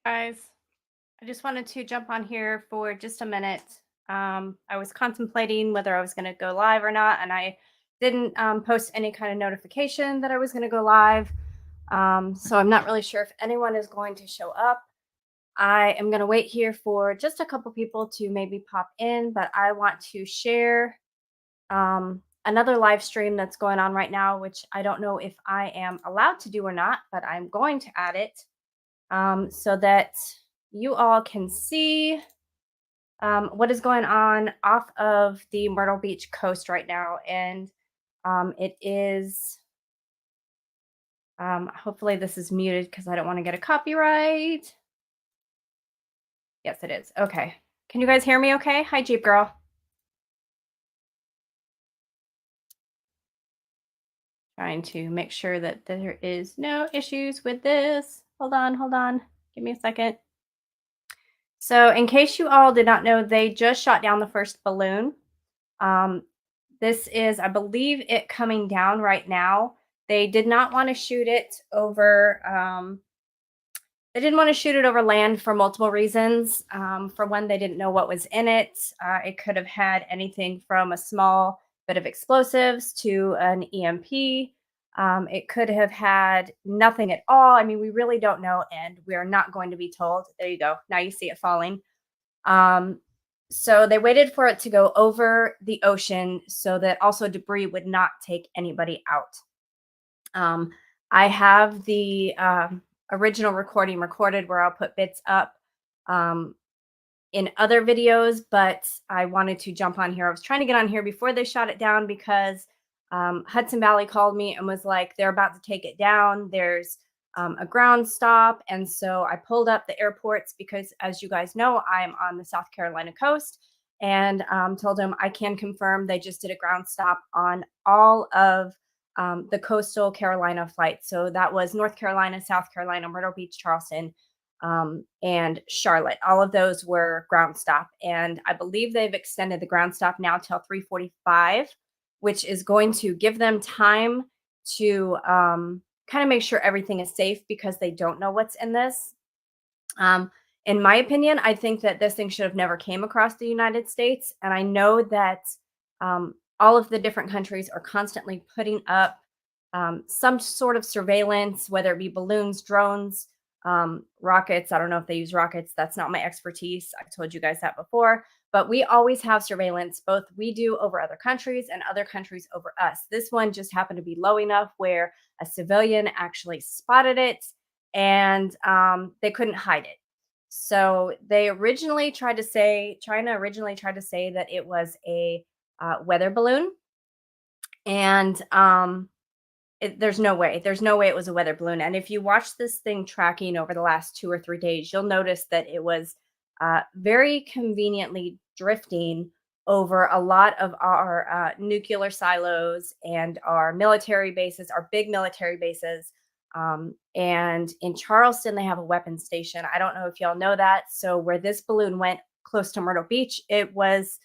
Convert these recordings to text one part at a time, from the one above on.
Guys, I just wanted to jump on here for just a minute. I was contemplating whether I was going to go live or not, and I didn't post any kind of notification that I was going to go live. So I'm not really sure if anyone is going to show up. I am going to wait here for just a couple people to maybe pop in, but I want to share another live stream that's going on right now, which I don't know if I am allowed to do or not, but I'm going to add it so that you all can see what is going on off of the Myrtle Beach coast right now. And it is, hopefully, this is muted because I don't want to get a copyright. Yes, it is. Okay. Can you guys hear me okay? Hi, Jeep Girl. Trying to make sure that there is no issues with this. Hold on, hold on. Give me a second. So, in case you all did not know, they just shot down the first balloon. Um, this is, I believe, it coming down right now. They did not want to shoot it over. They didn't want to shoot it over land for multiple reasons. For one, they didn't know what was in it. It could have had anything from a small bit of explosives to an EMP. It could have had nothing at all. I mean, we really don't know, and we are not going to be told. There you go. Now you see it falling. Um, so they waited for it to go over the ocean so that also debris would not take anybody out. Um, I have the original recording recorded where I'll put bits up um, in other videos, but I wanted to jump on here. I was trying to get on here before they shot it down because Hudson Valley called me and was like, they're about to take it down. There's a ground stop. And so I pulled up the airports because, as you guys know, I'm on the South Carolina coast and told them I can confirm they just did a ground stop on all of the coastal Carolina flights. So that was North Carolina, South Carolina, Myrtle Beach, Charleston, and Charlotte. All of those were ground stop, and I believe they've extended the ground stop now till 3:45, which is going to give them time to kind of make sure everything is safe because they don't know what's in this. Um, in my opinion, I think that this thing should have never came across the United States, and I know that all of the different countries are constantly putting up some sort of surveillance, whether it be balloons, drones, rockets. I don't know if they use rockets. That's not my expertise. I've told you guys that before. But we always have surveillance, both we do over other countries and other countries over us. This one just happened to be low enough where a civilian actually spotted it and they couldn't hide it. So China originally tried to say that it was a weather balloon. And there's no way. There's no way it was a weather balloon. And if you watch this thing tracking over the last 2 or 3 days, you'll notice that it was very conveniently drifting over a lot of our nuclear silos and our military bases, our big military bases. And in Charleston, they have a weapons station. I don't know if y'all know that. So where this balloon went close to Myrtle Beach, it was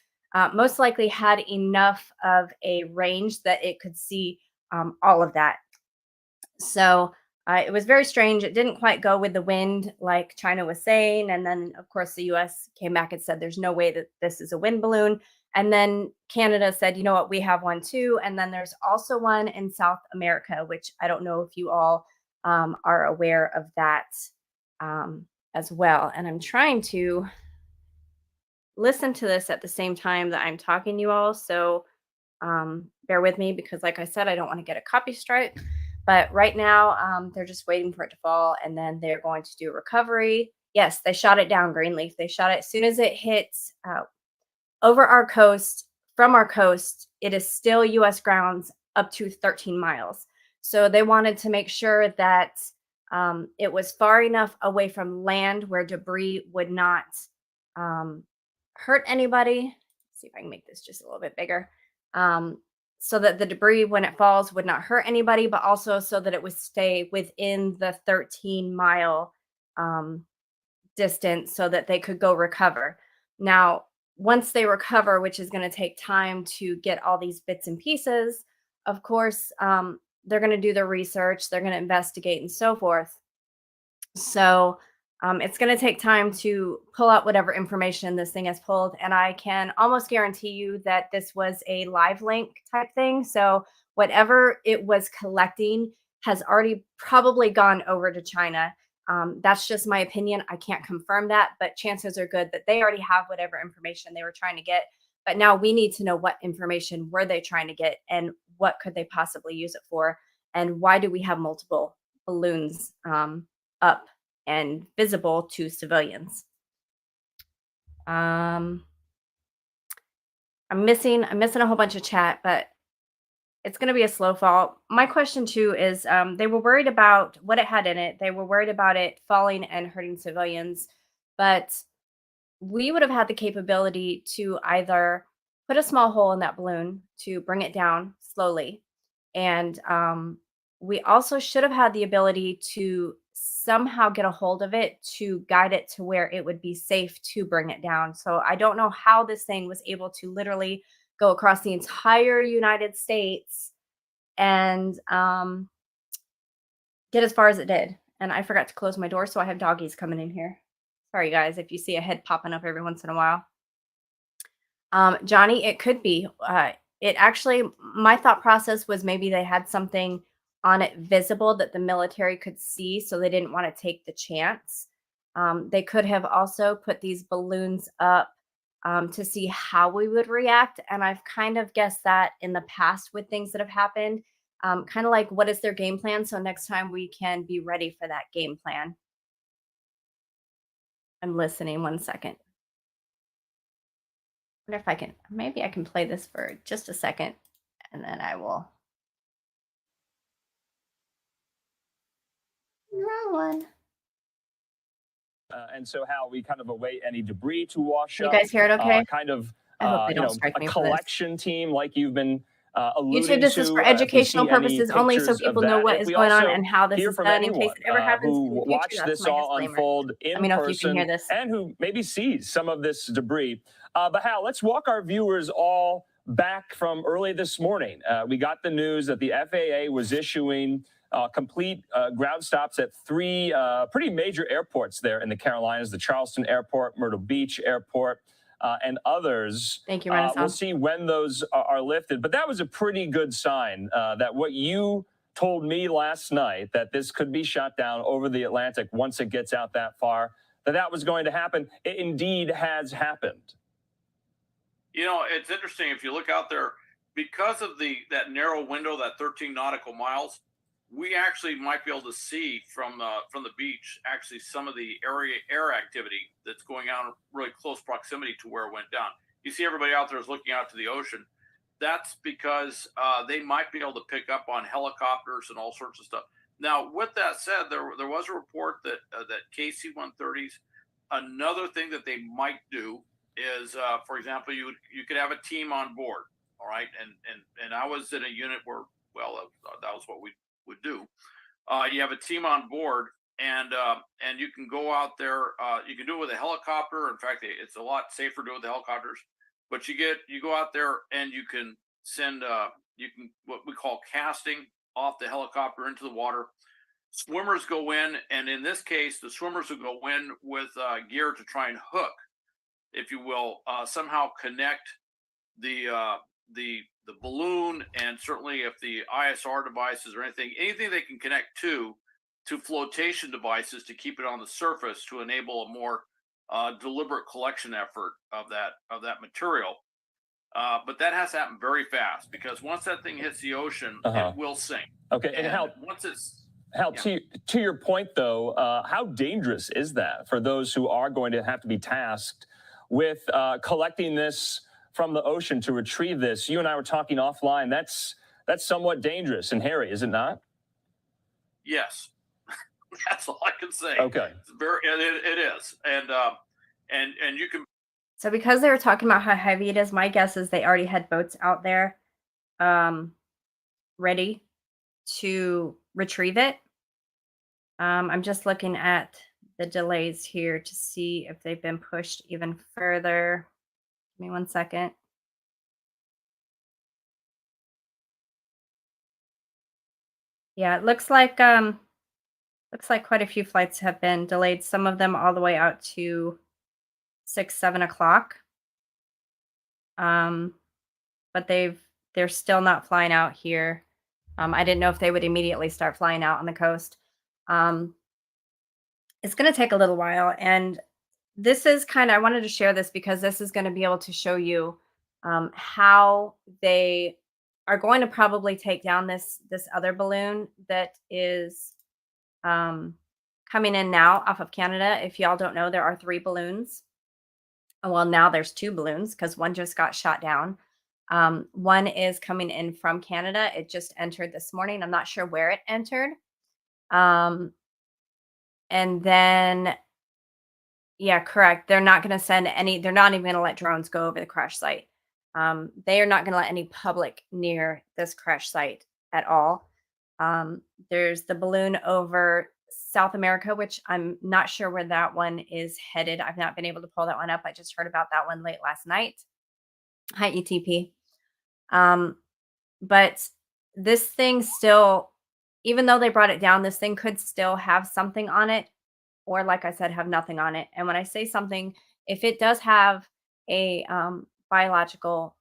most likely had enough of a range that it could see all of that. So it was very strange. It didn't quite go with the wind like China was saying. And then, of course, the US came back and said, there's no way that this is a wind balloon. And then Canada said, you know what, we have one too. And then there's also one in South America, which I don't know if you all are aware of that as well. And I'm trying to listen to this at the same time that I'm talking to you all. So bear with me because, like I said, I don't want to get a copy strike. But right now, they're just waiting for it to fall, and then they're going to do recovery. Yes, they shot it down, Greenleaf. They shot it as soon as it hits over our coast. From our coast, it is still U.S. grounds up to 13 miles. So they wanted to make sure that it was far enough away from land where debris would not hurt anybody. Let's see if I can make this just a little bit bigger. Um, so that the debris, when it falls, would not hurt anybody, but also so that it would stay within the 13-mile distance so that they could go recover. Now, once they recover, which is going to take time to get all these bits and pieces, of course, they're going to do their research, they're going to investigate and so forth. So It's going to take time to pull out whatever information this thing has pulled. And I can almost guarantee you that this was a live link type thing. So whatever it was collecting has already probably gone over to China. That's just my opinion. I can't confirm that, but chances are good that they already have whatever information they were trying to get. But now we need to know what information were they trying to get and what could they possibly use it for, and why do we have multiple balloons up and visible to civilians. Um, I'm missing a whole bunch of chat, but it's going to be a slow fall. My question too is they were worried about what it had in it. They were worried about it falling and hurting civilians, but we would have had the capability to either put a small hole in that balloon to bring it down slowly. And we also should have had the ability to somehow get a hold of it to guide it to where it would be safe to bring it down. So I don't know how this thing was able to literally go across the entire United States and get as far as it did. And I forgot to close my door, so I have doggies coming in here. Sorry, guys, if you see a head popping up every once in a while. Johnny, it could be. It actually, my thought process was maybe they had something on it visible that the military could see, so they didn't want to take the chance. They could have also put these balloons up to see how we would react. And I've kind of guessed that in the past with things that have happened, kind of like what is their game plan? So next time we can be ready for that game plan. I'm listening 1 second. Wonder if I can, maybe I can play this for just a second and then I will. Wrong one. And so how we kind of await any debris to wash Can you up. guys hear it okay? Kind of, I hope they you don't know, strike a me for this. collection team like you've been YouTube, alluding this is to. for If we educational see any purposes only, so pictures of people know that. what If is we going on also and how this hear is from done in case anyone it ever happens who in the future. watched That's this my all disclaimer. unfold Let in me know if you can hear person this. and who maybe sees some of this debris. But Hal, let's walk our viewers all back from early this morning. We got the news that the FAA was issuing complete ground stops at three pretty major airports there in the Carolinas, the Charleston Airport, Myrtle Beach Airport, and others. Thank you, We'll Renaissance. see when those are lifted. But that was a pretty good sign that what you told me last night, that this could be shot down over the Atlantic once it gets out that far, that was going to happen. It indeed has happened. You know, it's interesting if you look out there, because of that narrow window, that 13 nautical miles, we actually might be able to see from the beach actually some of the air activity that's going on really close proximity to where it went down. You see everybody out there is looking out to the ocean. That's because they might be able to pick up on helicopters and all sorts of stuff. Now, with that said, there was a report that that KC-130s. Another thing that they might do is, for example, you could have a team on board. All right, and I was in a unit where, well, that was what we would do. You have a team on board, and you can go out there. You can do it with a helicopter. In fact, it's a lot safer to do it with the helicopters. But you go out there and you can send you can what we call casting off the helicopter into the water. Swimmers go in, and in this case, the swimmers will go in with gear to try and hook, if you will, somehow connect the balloon, and certainly if the ISR devices or anything they can connect to flotation devices to keep it on the surface to enable a more deliberate collection effort of that material. But that has to happen very fast, because once that thing hits the ocean, it will sink. Okay, and Hal, to your point, though, how dangerous is that for those who are going to have to be tasked with collecting this from the ocean to retrieve this? You and I were talking offline. That's somewhat dangerous and hairy, is it not? Yes, that's all I can say. Okay, it is, and you can. So because they were talking about how heavy it is, my guess is they already had boats out there ready to retrieve it. I'm just looking at the delays here to see if they've been pushed even further. Give me 1 second. Yeah, it looks like Looks like quite a few flights have been delayed, some of them all the way out to 6, 7 o'clock. But they're still not flying out here. I didn't know if they would immediately start flying out on the coast. Um, it's going to take a little while, and this is kind of I wanted to share this because this is going to be able to show you how they are going to probably take down this other balloon that is um, coming in now off of Canada. If y'all don't know, there are 3 balloons. Well, now there's 2 balloons because one just got shot down. One is coming in from Canada. It just entered this morning. I'm not sure where it entered. Um, and then, yeah, correct. They're not going to send any, they're not even going to let drones go over the crash site. They are not going to let any public near this crash site at all. There's the balloon over South America, which I'm not sure where that one is headed. I've not been able to pull that one up. I just heard about that one late last night. Hi, ETP. But this thing still, even though they brought it down, this thing could still have something on it, or like I said, have nothing on it. And when I say something, if it does have a biological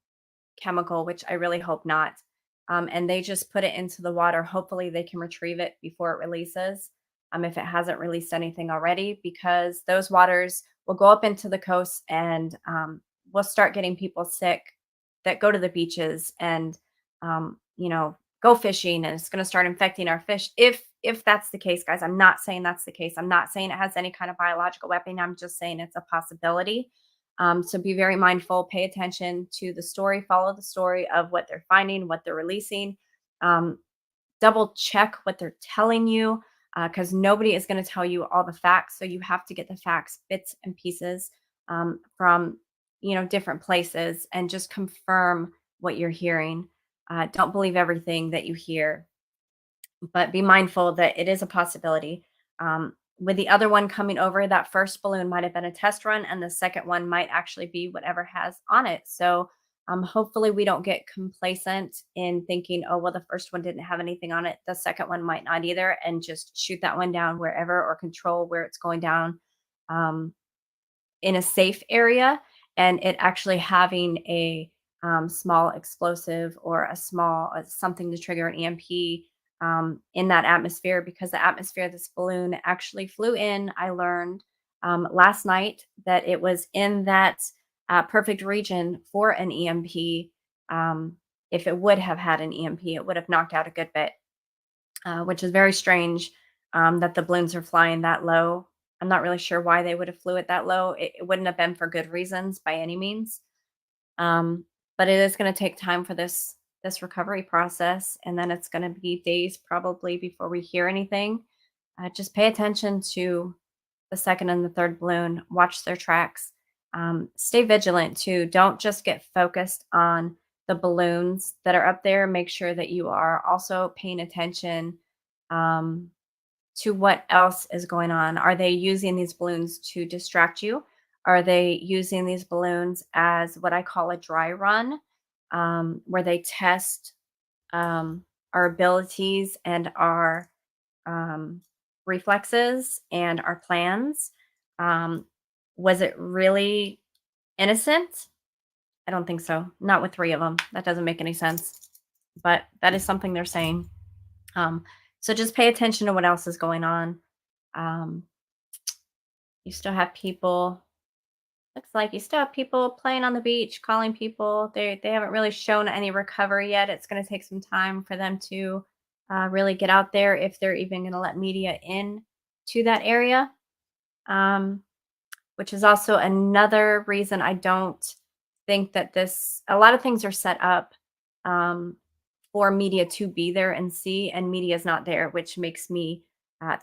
chemical, which I really hope not, and they just put it into the water, hopefully they can retrieve it before it releases. If it hasn't released anything already, because those waters will go up into the coast and we'll start getting people sick that go to the beaches and go fishing, and it's going to start infecting our fish if that's the case, guys. I'm not saying that's the case. I'm not saying it has any kind of biological weapon. I'm just saying it's a possibility. So be very mindful, pay attention to the story, follow the story of what they're finding, what they're releasing. Double check what they're telling you, because nobody is going to tell you all the facts. So you have to get the facts, bits and pieces from different places, and just confirm what you're hearing. Don't believe everything that you hear, but be mindful that it is a possibility. With the other one coming over, that first balloon might have been a test run, and the second one might actually be whatever has on it. So hopefully we don't get complacent in thinking, oh, well, the first one didn't have anything on it. The second one might not either, and just shoot that one down wherever, or control where it's going down in a safe area, and it actually having a small explosive or a small something to trigger an EMP in that atmosphere, because the atmosphere this balloon actually flew in, I learned last night that it was in that perfect region for an EMP. If it would have had an EMP, it would have knocked out a good bit, which is very strange that the balloons are flying that low. I'm not really sure why they would have flew it that low. It wouldn't have been for good reasons by any means. But it is going to take time for this recovery process, and then it's going to be days probably before we hear anything. Just pay attention to the second and the third balloon. Watch their tracks. Stay vigilant too. Don't just get focused on the balloons that are up there. Make sure that you are also paying attention to what else is going on. Are they using these balloons to distract you? Are they using these balloons as what I call a dry run, where they test our abilities and our reflexes and our plans? Was it really innocent? I don't think so. Not with 3 of them. That doesn't make any sense. But that is something they're saying. So just pay attention to what else is going on. You still have people. Looks like you still have people playing on the beach, calling people. They haven't really shown any recovery yet. It's going to take some time for them to really get out there, if they're even going to let media in to that area. Which is also another reason I don't think that a lot of things are set up for media to be there and see, and media is not there, which makes me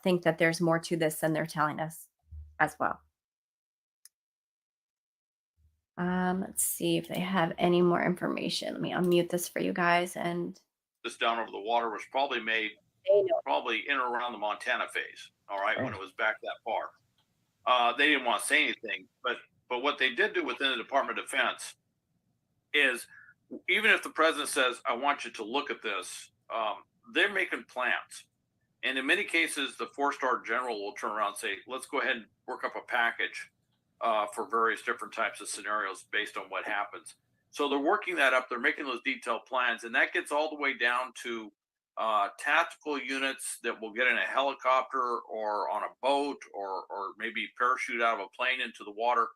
think that there's more to this than they're telling us as well. Let's see if they have any more information. Let me unmute this for you guys. And this down over the water was probably made probably in or around the Montana phase. All right, when it was back that far. They didn't want to say anything, but what they did do within the Department of Defense is, even if the president says, I want you to look at this, they're making plans. And in many cases, the 4-star general will turn around and say, let's go ahead and work up a package for various different types of scenarios based on what happens. So they're working that up. They're making those detailed plans. And that gets all the way down to tactical units that will get in a helicopter or on a boat or maybe parachute out of a plane into the water.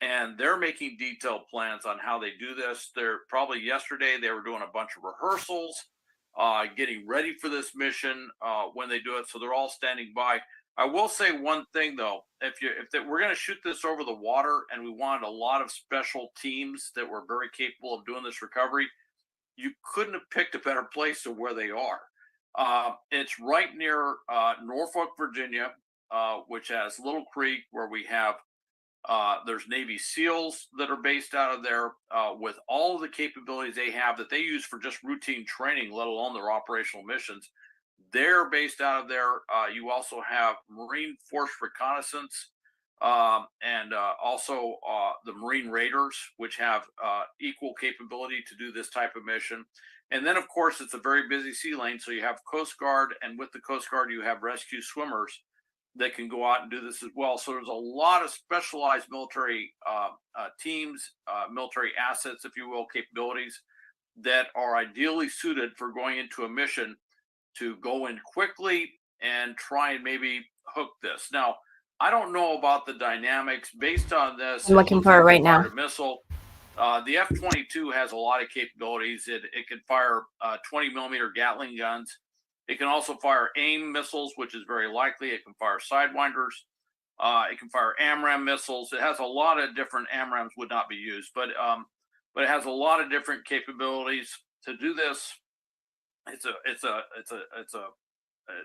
And they're making detailed plans on how they do this. They're probably yesterday they were doing a bunch of rehearsals, getting ready for this mission when they do it. So they're all standing by. I will say one thing though: we're going to shoot this over the water, and we wanted a lot of special teams that were very capable of doing this recovery, you couldn't have picked a better place than where they are. It's right near Norfolk, Virginia, which has Little Creek, where we have there's Navy SEALs that are based out of there with all of the capabilities they have that they use for just routine training, let alone their operational missions. They're based out of there. You also have Marine Force Reconnaissance and also the Marine Raiders, which have equal capability to do this type of mission. And then, of course, it's a very busy sea lane. So you have Coast Guard, and with the Coast Guard, you have rescue swimmers that can go out and do this as well. So there's a lot of specialized military teams, military assets, if you will, capabilities that are ideally suited for going into a mission to go in quickly and try and maybe hook this. Now, I don't know about the dynamics based on this. I'm looking for it right now. A missile. The F-22 has a lot of capabilities. It can fire 20 millimeter Gatling guns. It can also fire AIM missiles, which is very likely. It can fire Sidewinders. It can fire AMRAAM missiles. It has a lot of different AMRAAMs would not be used, but it has a lot of different capabilities to do this. It's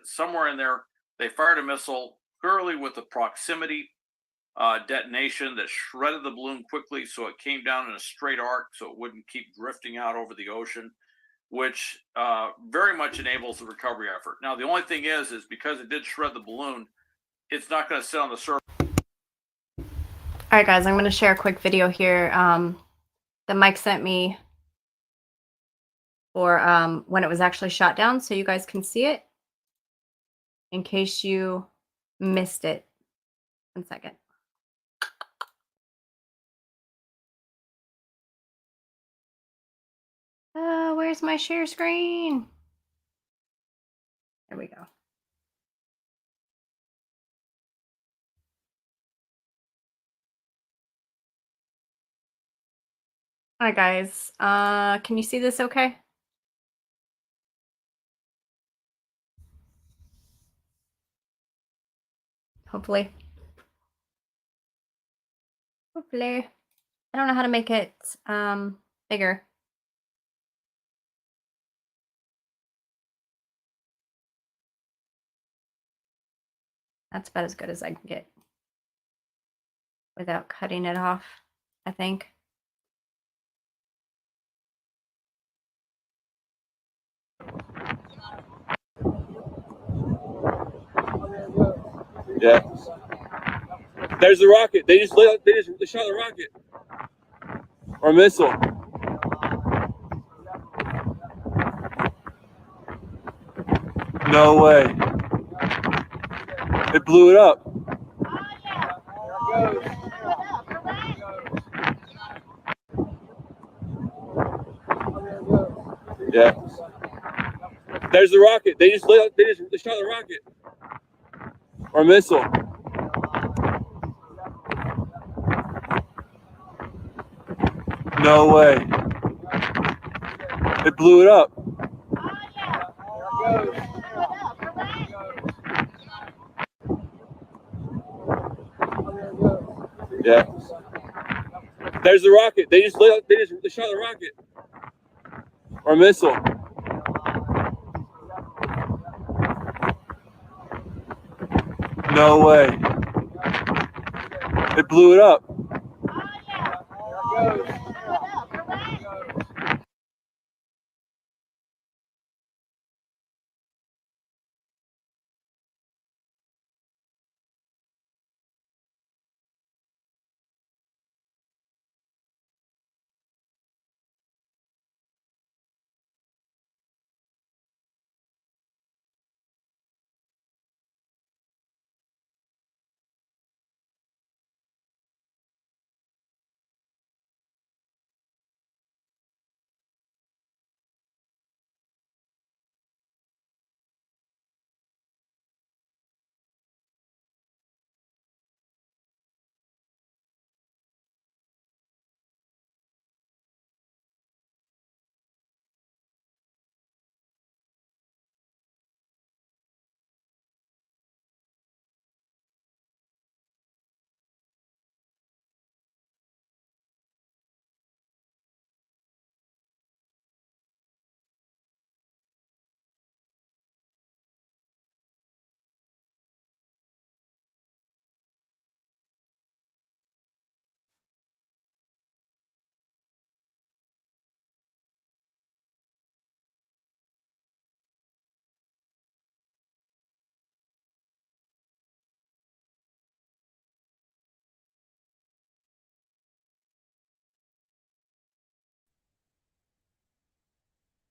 somewhere in there. They fired a missile purely with the proximity detonation that shredded the balloon quickly, so it came down in a straight arc, so it wouldn't keep drifting out over the ocean, which very much enables the recovery effort. Now, the only thing is because it did shred the balloon, it's not going to sit on the surface. All right, guys, I'm going to share a quick video here that Mike sent me for when it was actually shot down, so you guys can see it in case you missed it. 1 second. Where's my share screen? There we go. All right, guys. Can you see this okay? Hopefully. Hopefully. I don't know how to make it bigger. That's about as good as I can get without cutting it off, I think. Yeah. There's the rocket. They just shot the rocket or missile. No way. It blew it up. Yeah. There's the rocket. They just shot the rocket or missile. No way. It blew it up. Yeah. There's the rocket. They just shot the rocket or missile. No way. It blew it up.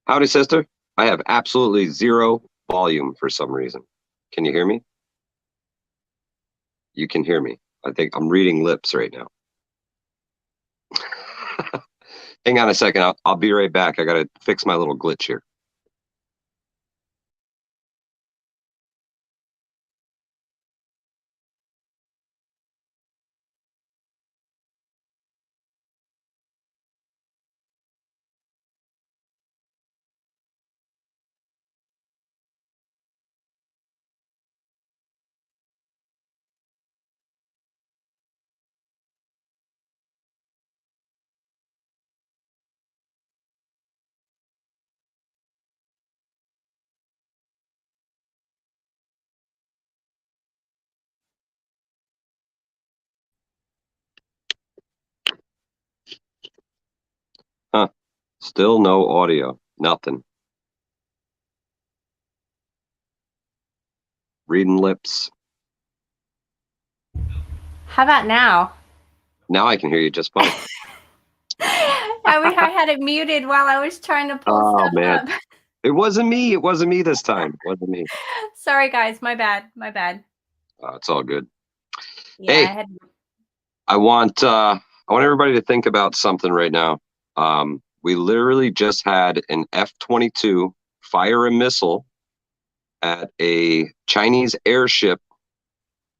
Howdy, sister. I have absolutely zero volume for some reason. Can you hear me? You can hear me. I think I'm reading lips right now. Hang on a second. I'll be right back. I got to fix my little glitch here. Huh. Still no audio. Nothing. Reading lips. How about now? Now I can hear you just fine. I had it muted while I was trying to pull Oh, stuff man. up. It wasn't me. It wasn't me this time. It wasn't me. Sorry, guys. My bad. My bad. It's all good. Yeah, Hey. I had. I want everybody to think about something right now. We literally just had an F-22 fire a missile at a Chinese airship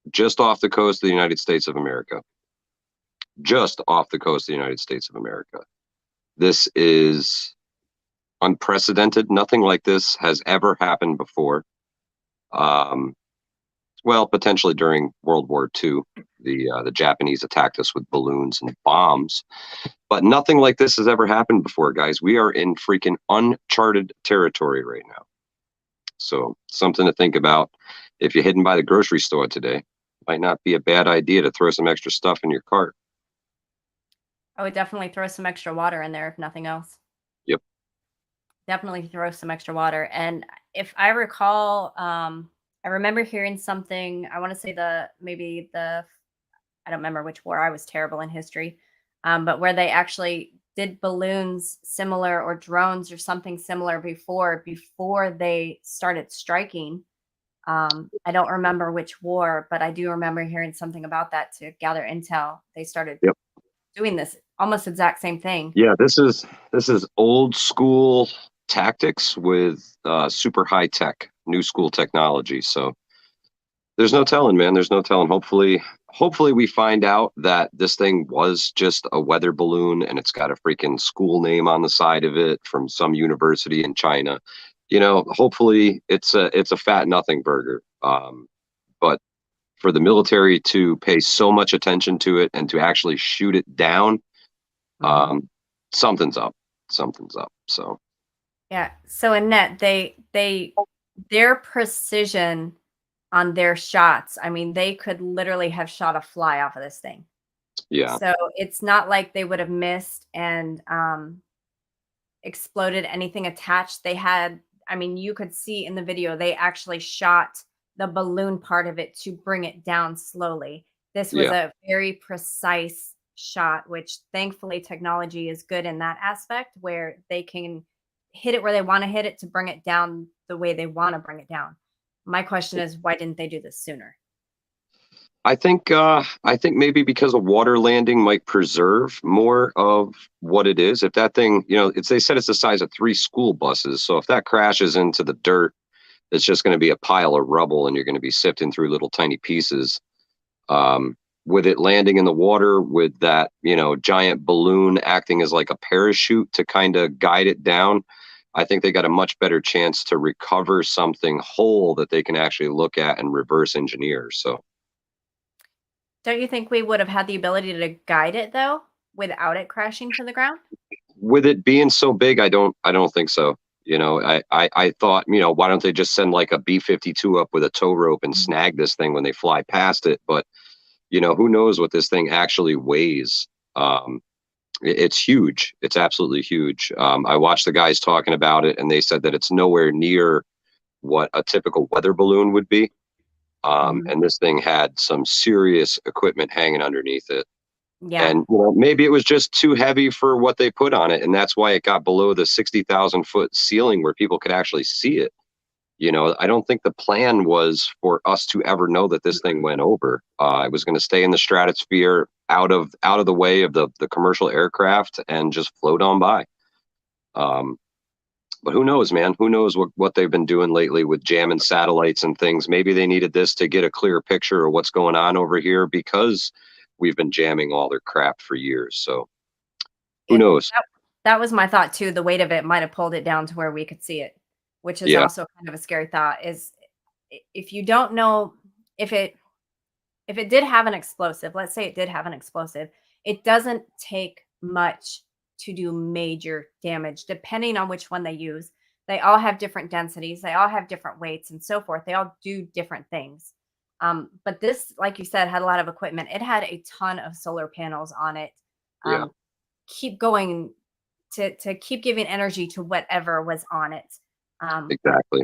just off the coast of the United States of America. Just off the coast of the United States of America. This is unprecedented. Nothing like this has ever happened before. Well, potentially during World War II, the Japanese attacked us with balloons and bombs. But nothing like this has ever happened before, guys. We are in freaking uncharted territory right now. So something to think about. If you're heading by the grocery store today, might not be a bad idea to throw some extra stuff in your cart. I would definitely throw some extra water in there, if nothing else. Yep. Definitely throw some extra water. And if I recall, I remember hearing something. I want to say I don't remember which war. I was terrible in history, but where they actually did balloons similar or drones or something similar before they started striking. I don't remember which war, but I do remember hearing something about that to gather intel. They started Yep. doing this almost exact same thing. Yeah, this is old school tactics with super high tech, new school technology. So there's no telling, man. There's no telling. Hopefully we find out that this thing was just a weather balloon and it's got a freaking school name on the side of it from some university in China. You know, hopefully it's a fat nothing burger. But for the military to pay so much attention to it and to actually shoot it down, something's up. Something's up. So Yeah. So Annette, their precision on their shots. I mean, they could literally have shot a fly off of this thing. yeah. So it's not like they would have missed and exploded anything attached. They had, I mean, you could see in the video, they actually shot the balloon part of it to bring it down slowly. This was Yeah. a very precise shot, which thankfully technology is good in that aspect where they can hit it where they want to hit it to bring it down the way they want to bring it down. My question is, why didn't they do this sooner? I think maybe because a water landing might preserve more of what it is. If that thing, you know, they said it's the size of 3 school buses. So if that crashes into the dirt, it's just going to be a pile of rubble, and you're going to be sifting through little tiny pieces. With it landing in the water, with that, you know, giant balloon acting as like a parachute to kind of guide it down, I think they got a much better chance to recover something whole that they can actually look at and reverse engineer. So. Don't you think we would have had the ability to guide it though, without it crashing to the ground? With it being so big, I don't think so. You know, I thought, you know, why don't they just send like a B-52 up with a tow rope and snag this thing when they fly past it? But, you know, who knows what this thing actually weighs? It's huge. It's absolutely huge. I watched the guys talking about it, and they said that it's nowhere near what a typical weather balloon would be. And this thing had some serious equipment hanging underneath it. Yeah. And maybe it was just too heavy for what they put on it, and that's why it got below the 60,000-foot ceiling where people could actually see it. I don't think the plan was for us to ever know that this thing went over. It was going to stay in the stratosphere, out of the way of the commercial aircraft, and just float on by. But who knows, man? Who knows what they've been doing lately with jamming satellites and things? Maybe they needed this to get a clear picture of what's going on over here, because we've been jamming all their crap for years. So who It knows? that was my thought too. The weight of it might have pulled it down to where we could see it, which is Yeah, also kind of a scary thought. Is if you don't know if it did have an explosive, let's say it did have an explosive, it doesn't take much to do major damage, depending on which one they use. They all have different densities, they all have different weights and so forth. They all do different things. But this, like you said, had a lot of equipment. It had a ton of solar panels on it. yeah, Um, keep going to keep giving energy to whatever was on it. Like exactly.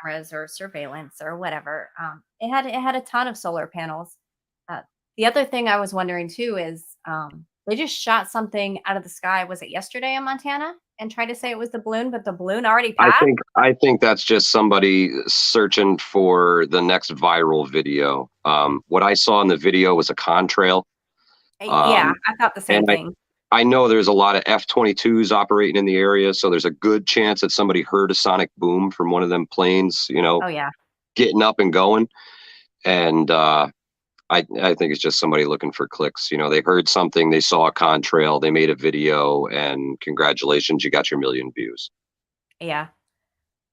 cameras or surveillance or whatever. It had a ton of solar panels. Uh, the other thing I was wondering too is they just shot something out of the sky. Was it yesterday in Montana? And tried to say it was the balloon, but the balloon already I passed. think I think that's just somebody searching for the next viral video. What I saw in the video was a contrail. Yeah, Um, I thought the same and thing. I know there's a lot of F-22s operating in the area, so there's a good chance that somebody heard a sonic boom from one of them planes, Oh yeah, getting up and going. And I think it's just somebody looking for clicks. They heard something, they saw a contrail, they made a video, and congratulations, you got your million views. yeah.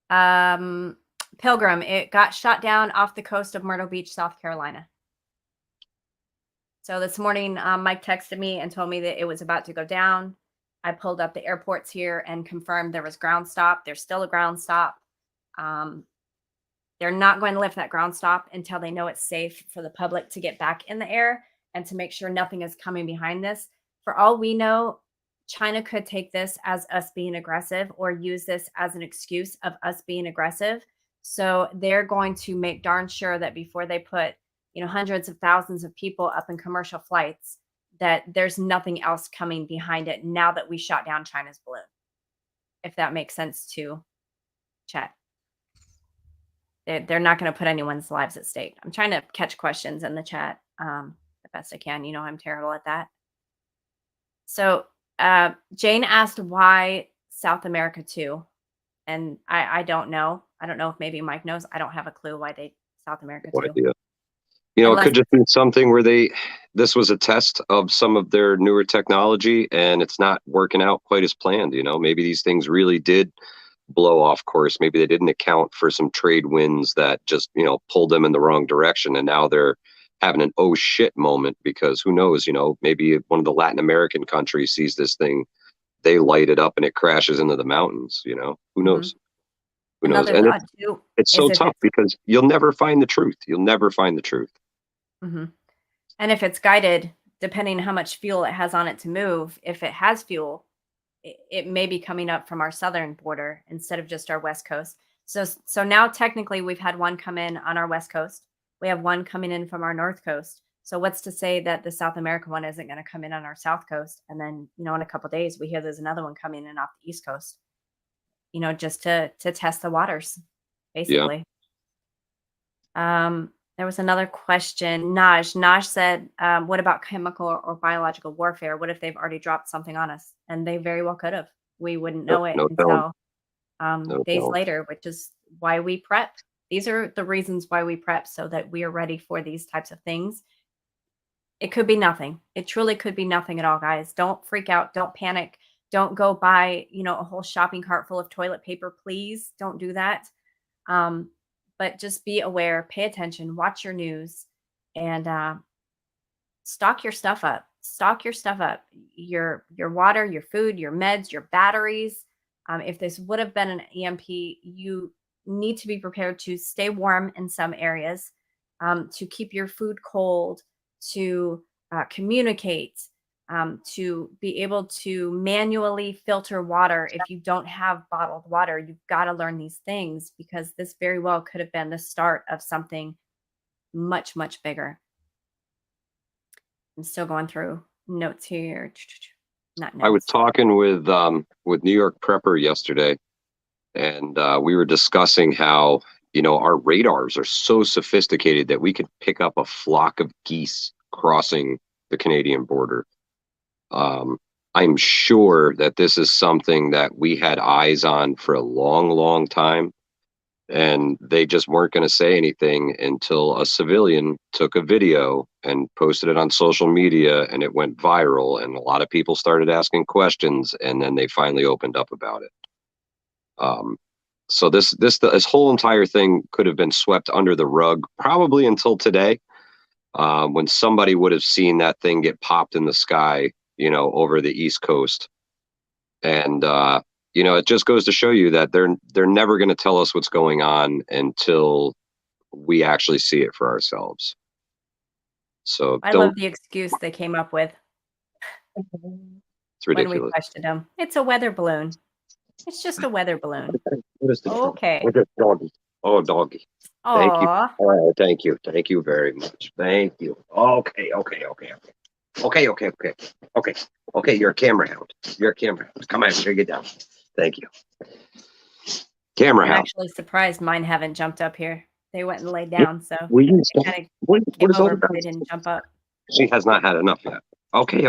Um, Pilgrim. It got shot down off the coast of Myrtle Beach, South Carolina. So this morning, Mike texted me and told me that it was about to go down. I pulled up the airports here and confirmed there was ground stop. There's still a ground stop. Um, they're not going to lift that ground stop until they know it's safe for the public to get back in the air and to make sure nothing is coming behind this. For all we know, China could take this as us being aggressive or use this as an excuse of us being aggressive. So they're going to make darn sure that before they put, hundreds of thousands of people up in commercial flights, that there's nothing else coming behind it now that we shot down China's balloon. If that makes sense to chat. They're not going to put anyone's lives at stake. I'm trying to catch questions in the chat the best I can. I'm terrible at that. So Jane asked why South America too, and I don't know. I don't know if maybe Mike knows. I don't have a clue why they South America What too. idea? It Unless could just be something where this was a test of some of their newer technology, and it's not working out quite as planned. Maybe these things really did blow off course. Maybe they didn't account for some trade winds that just, pulled them in the wrong direction. And now they're having an oh shit moment, because who knows, maybe one of the Latin American countries sees this thing, they light it up and it crashes into the mountains. Who mhm. knows? Who knows? Another And thought too it's is so if tough it's because you'll never find the truth. You'll never find the truth. mhm. And if it's guided, depending on how much fuel it has on it to move, if it has fuel, it may be coming up from our southern border instead of just our west coast. So now technically we've had one come in on our west coast. We have one coming in from our north coast. So what's to say that the South American one isn't going to come in on our south coast? And then, in a couple of days we hear there's another one coming in off the east coast, just to test the waters, Yeah. basically. There was another question. Naj said, what about chemical or biological warfare? What if they've already dropped something on us? And they very well could have. We wouldn't No, know it no telling. until No days telling. later, which is why we prep. These are the reasons why we prep, so that we are ready for these types of things. It could be nothing. It truly could be nothing at all, guys. Don't freak out. Don't panic. Don't go buy, a whole shopping cart full of toilet paper. Please don't do that. Um, but just be aware, pay attention, watch your news, and stock your stuff up. Stock your stuff up. Your water, your food, your meds, your batteries. If this would have been an EMP, you need to be prepared to stay warm in some areas, to keep your food cold, to communicate, to be able to manually filter water if you don't have bottled water. You've got to learn these things, because this very well could have been the start of something much, much bigger. I'm still going through notes here. Not I was notes. talking with New York Prepper yesterday, and we were discussing how, our radars are so sophisticated that we could pick up a flock of geese crossing the Canadian border. I'm sure that this is something that we had eyes on for a long, long time, and they just weren't going to say anything until a civilian took a video and posted it on social media, and it went viral, and a lot of people started asking questions, and then they finally opened up about it. So this whole entire thing could have been swept under the rug probably until today, when somebody would have seen that thing get popped in the sky, over the East Coast. And it just goes to show you that they're never going to tell us what's going on until we actually see it for ourselves. So I love the excuse they came up with. It's ridiculous. When we questioned them. It's a weather balloon. It's just a weather balloon. What is this? Okay. What is doggy? Oh, doggy. Thank you. Aw. Oh, thank you. Thank you very much. Thank you. Okay. Okay, you're a camera hound. You're a camera hound. Come on, here, get down. Thank you. Camera I'm hound. actually surprised mine haven't jumped up here. They went and laid down, so Will you they stop? kind of What came is all over, about? but they didn't jump up. She has not had enough yet. Okay.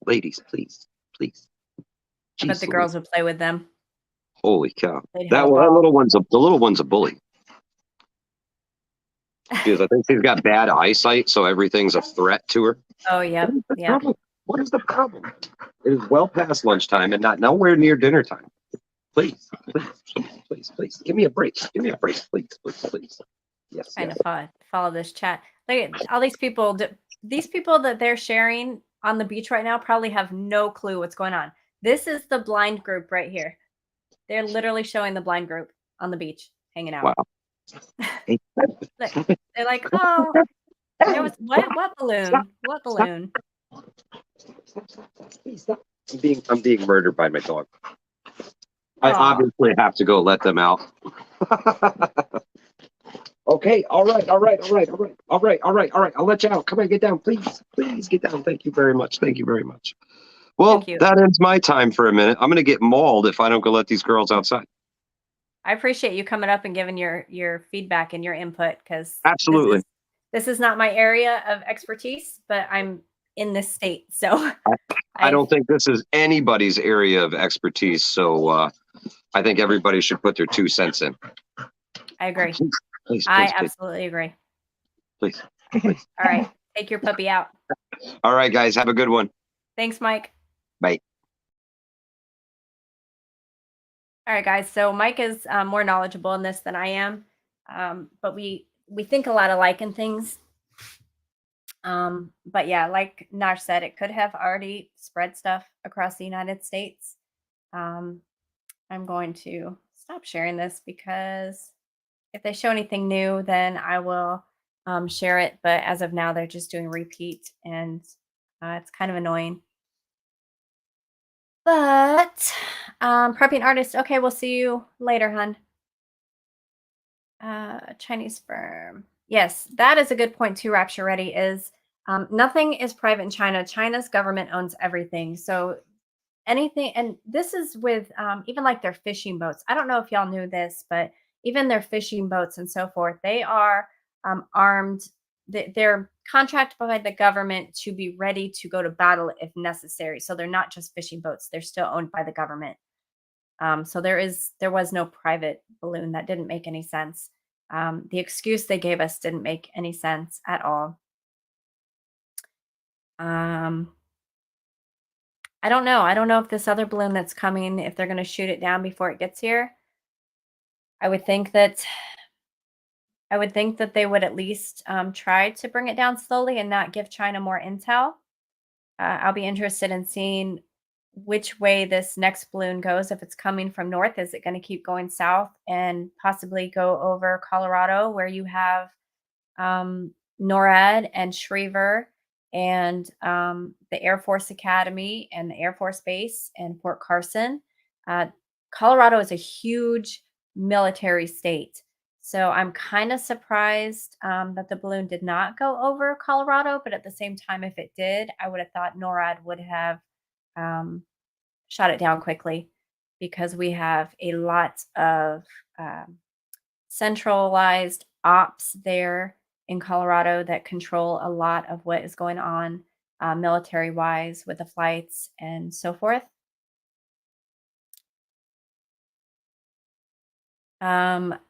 Ladies, please. I bet the girls would play with them. Holy cow! They'd have That a ball. the little one's a bully. Because I think she's got bad eyesight, so everything's a threat to her. Oh, yeah. Yeah. What is the problem? It is well past lunchtime and nowhere near dinner time. Please. Give me a break. Please. Yes. Trying to follow this chat. Look at all these people. These people that they're sharing on the beach right now probably have no clue what's going on. This is the blind group right here. They're literally showing the blind group on the beach hanging out. Wow. Look, they're like, oh, there was what balloon? What balloon? I'm being murdered by my dog. I obviously have to go let them out. Okay, all right. I'll let you out. Come on, get down, please get down. Thank you very much. Well, that ends my time for a minute. I'm going to get mauled if I don't go let these girls outside. I appreciate you coming up and giving your feedback and your input, because absolutely, this is not my area of expertise, but I'm in this state, so I don't think this is anybody's area of expertise. So I think everybody should put their 2 cents in. I agree. Please, I absolutely agree. Please. All right, take your puppy out. All right, guys, have a good one. Thanks, Mike. Bye. All right, guys. So Mike is more knowledgeable in this than I am, but we think a lot alike in things. But yeah, like Nash said, it could have already spread stuff across the United States. I'm going to stop sharing this, because if they show anything new, then I will share it. But as of now, they're just doing repeat, and it's kind of annoying. But prepping artist. Okay, we'll see you later, hun. Chinese firm. Yes, that is a good point too, Rapture Ready, is nothing is private in China. China's government owns everything. So anything, and this is with even like their fishing boats. I don't know if y'all knew this, but even their fishing boats and so forth, they are armed. They're contracted by the government to be ready to go to battle if necessary. So they're not just fishing boats. They're still owned by the government. So there was no private balloon. That didn't make any sense. The excuse they gave us didn't make any sense at all. I don't know. I don't know if this other balloon that's coming, if they're going to shoot it down before it gets here. I would think that they would at least try to bring it down slowly and not give China more intel. I'll be interested in seeing which way this next balloon goes. If it's coming from north, is it going to keep going south and possibly go over Colorado, where you have NORAD and Schriever and the Air Force Academy and the Air Force Base and Fort Carson. Colorado is a huge military state. So I'm kind of surprised that the balloon did not go over Colorado. But at the same time, if it did, I would have thought NORAD would have um, shot it down quickly because we have a lot of um, centralized ops there in Colorado that control a lot of what is going on military wise with the flights and so forth.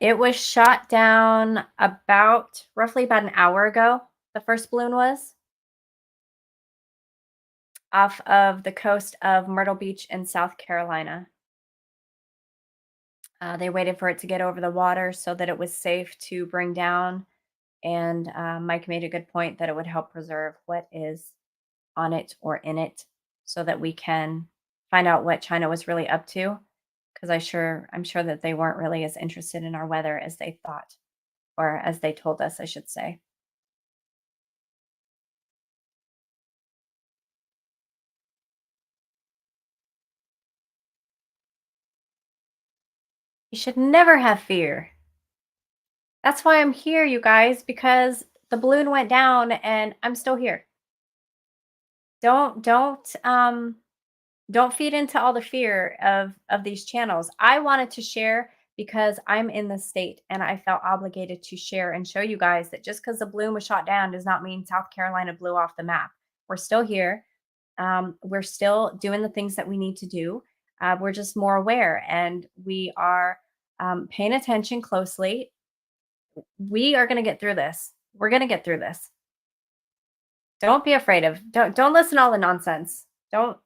It was shot down roughly about an hour ago. The first balloon was off of the coast of Myrtle Beach in South Carolina. They waited for it to get over the water so that it was safe to bring down. And Mike made a good point that it would help preserve what is on it or in it so that we can find out what China was really up to. Because I'm sure that they weren't really as interested in our weather as they thought, or as they told us, I should say. You should never have fear. That's why I'm here, you guys, because the balloon went down and I'm still here. Don't feed into all the fear of these channels. I wanted to share because I'm in the state and I felt obligated to share and show you guys that just because the balloon was shot down does not mean South Carolina blew off the map. We're still here. We're still doing the things that we need to do. We're just more aware and we are paying attention closely. We are going to get through this. We're going to get through this. Don't be afraid of. Don't listen to all the nonsense. Don't.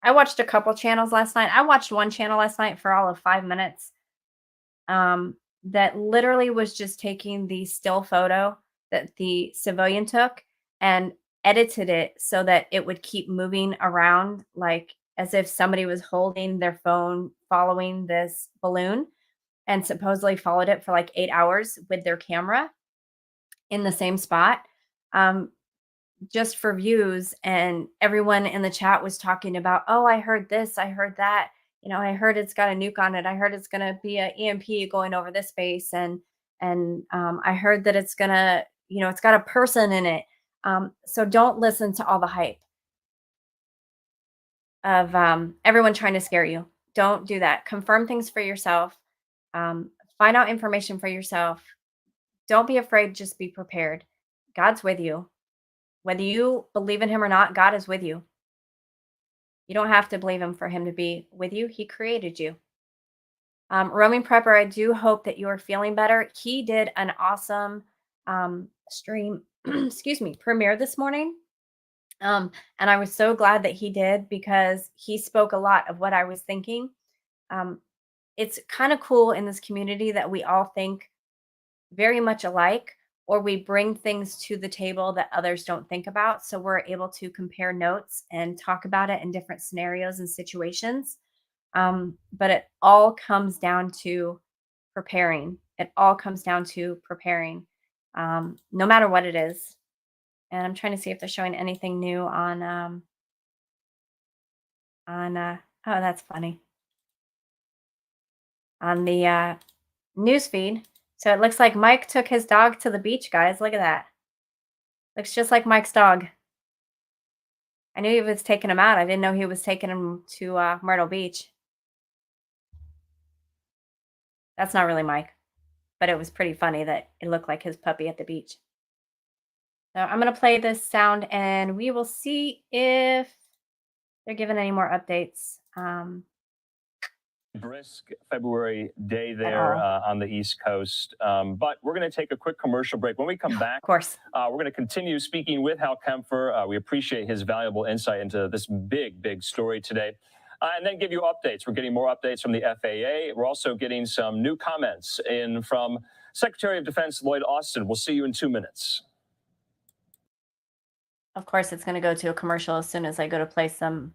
I watched a couple channels last night. I watched one channel last night for all of 5 minutes. That literally was just taking the still photo that the civilian took and edited it so that it would keep moving around, like as if somebody was holding their phone following this balloon, and supposedly followed it for like 8 hours with their camera in the same spot. Just for views, and everyone in the chat was talking about, oh, I heard this, I heard that, I heard it's got a nuke on it, I heard it's going to be an EMP going over this base, and I heard that it's going to, it's got a person in it. So don't listen to all the hype of everyone trying to scare you. Don't do that. Confirm things for yourself. Find out information for yourself. Don't be afraid, just be prepared. God's with you. Whether you believe in him or not, God is with you. You don't have to believe him for him to be with you. He created you. Roaming Prepper, I do hope that you are feeling better. He did an awesome stream, excuse me, premiere this morning. And I was so glad that he did because he spoke a lot of what I was thinking. It's kind of cool in this community that we all think very much alike, or we bring things to the table that others don't think about. So we're able to compare notes and talk about it in different scenarios and situations. But it all comes down to preparing. It all comes down to preparing, no matter what it is. And I'm trying to see if they're showing anything new on oh, that's funny, on the news feed. So it looks like Mike took his dog to the beach, guys. Look at that. Looks just like Mike's dog. I knew he was taking him out. I didn't know he was taking him to Myrtle Beach. That's not really Mike, but it was pretty funny that it looked like his puppy at the beach. So I'm going to play this sound and we will see if they're giving any more updates. Brisk February day there on the East Coast. But we're going to take a quick commercial break. When we come back, of course, we're going to continue speaking with Hal Kempfer. We appreciate his valuable insight into this big story today. And then give you updates. We're getting more updates from the FAA. We're also getting some new comments in from Secretary of Defense Lloyd Austin. We'll see you in 2 minutes. Of course, it's going to go to a commercial as soon as I go to play some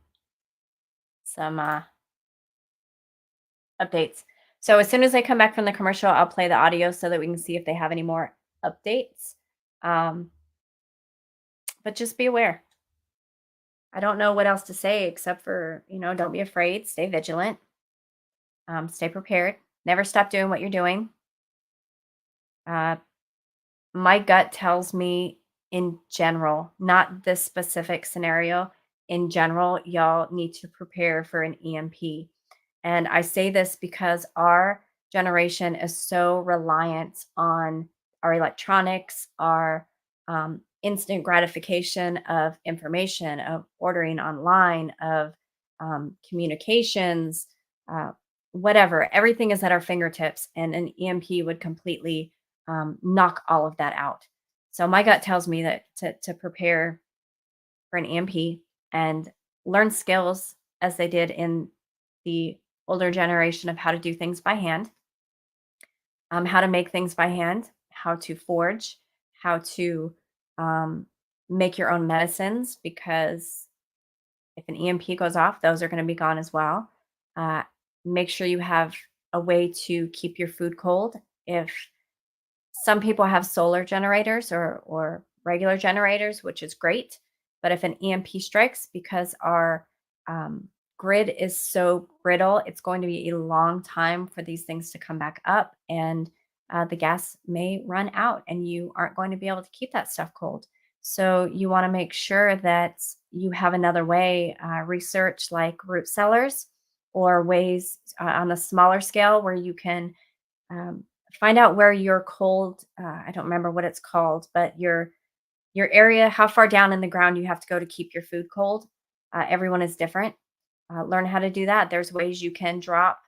updates. So as soon as I come back from the commercial, I'll play the audio so that we can see if they have any more updates. But just be aware. I don't know what else to say except for, don't be afraid, stay vigilant, stay prepared, never stop doing what you're doing. Uh, my gut tells me in general, not this specific scenario, in general, y'all need to prepare for an EMP. And I say this because our generation is so reliant on our electronics, our instant gratification of information, of ordering online, of communications, uh, whatever. Everything is at our fingertips, and an EMP would completely knock all of that out. So my gut tells me that to prepare for an EMP and learn skills as they did in the older generation of how to do things by hand, how to make things by hand, how to forge, how to um, make your own medicines, because if an EMP goes off, those are going to be gone as well. Uh, Make sure you have a way to keep your food cold. If some people have solar generators or regular generators, which is great. But if an EMP strikes, because our grid is so brittle, it's going to be a long time for these things to come back up, and the gas may run out, and you aren't going to be able to keep that stuff cold. So you want to make sure that you have another way. Research like root cellars or ways on a smaller scale where you can um, find out where your cold, I don't remember what it's called, but your area, how far down in the ground you have to go to keep your food cold. Everyone is different. Learn how to do that. There's ways you can drop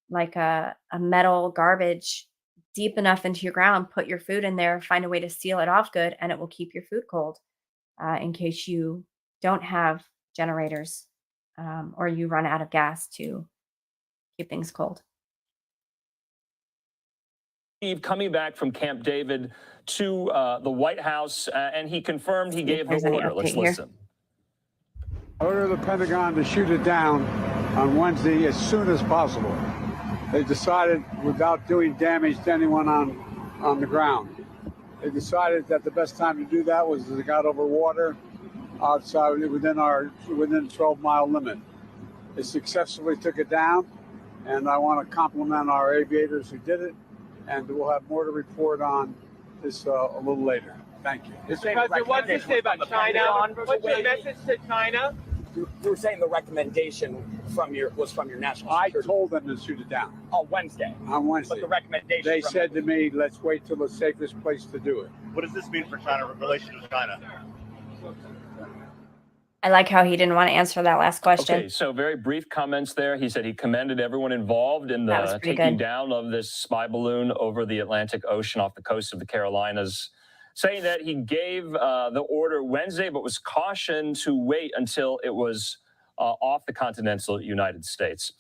like a metal garbage deep enough into your ground, put your food in there, find a way to seal it off good, and it will keep your food cold in case you don't have generators or you run out of gas to keep things cold. Steve coming back from Camp David to the White House, and he confirmed he See if gave the there's any order. Let's update here. listen. Order the Pentagon to shoot it down on Wednesday as soon as possible. They decided, without doing damage to anyone on the ground, they decided that the best time to do that was as it got over water outside within 12-mile limit. They successfully took it down, and I want to compliment our aviators who did it, and we'll have more to report on this a little later. Thank you. Mr. President, what does it say about China? What's your message to China? You were saying the recommendation was from your national security. I told them to shoot it down. On Wednesday. On Wednesday. But the recommendation. They said to me, let's wait till the safest place to do it. What does this mean for China, relations with China? I like how he didn't want to answer that last question. Okay, so very brief comments there. He said he commended everyone involved in That was the pretty taking good. down of this spy balloon over the Atlantic Ocean off the coast of the Carolinas, saying that he gave the order Wednesday, but was cautioned to wait until it was off the continental United States.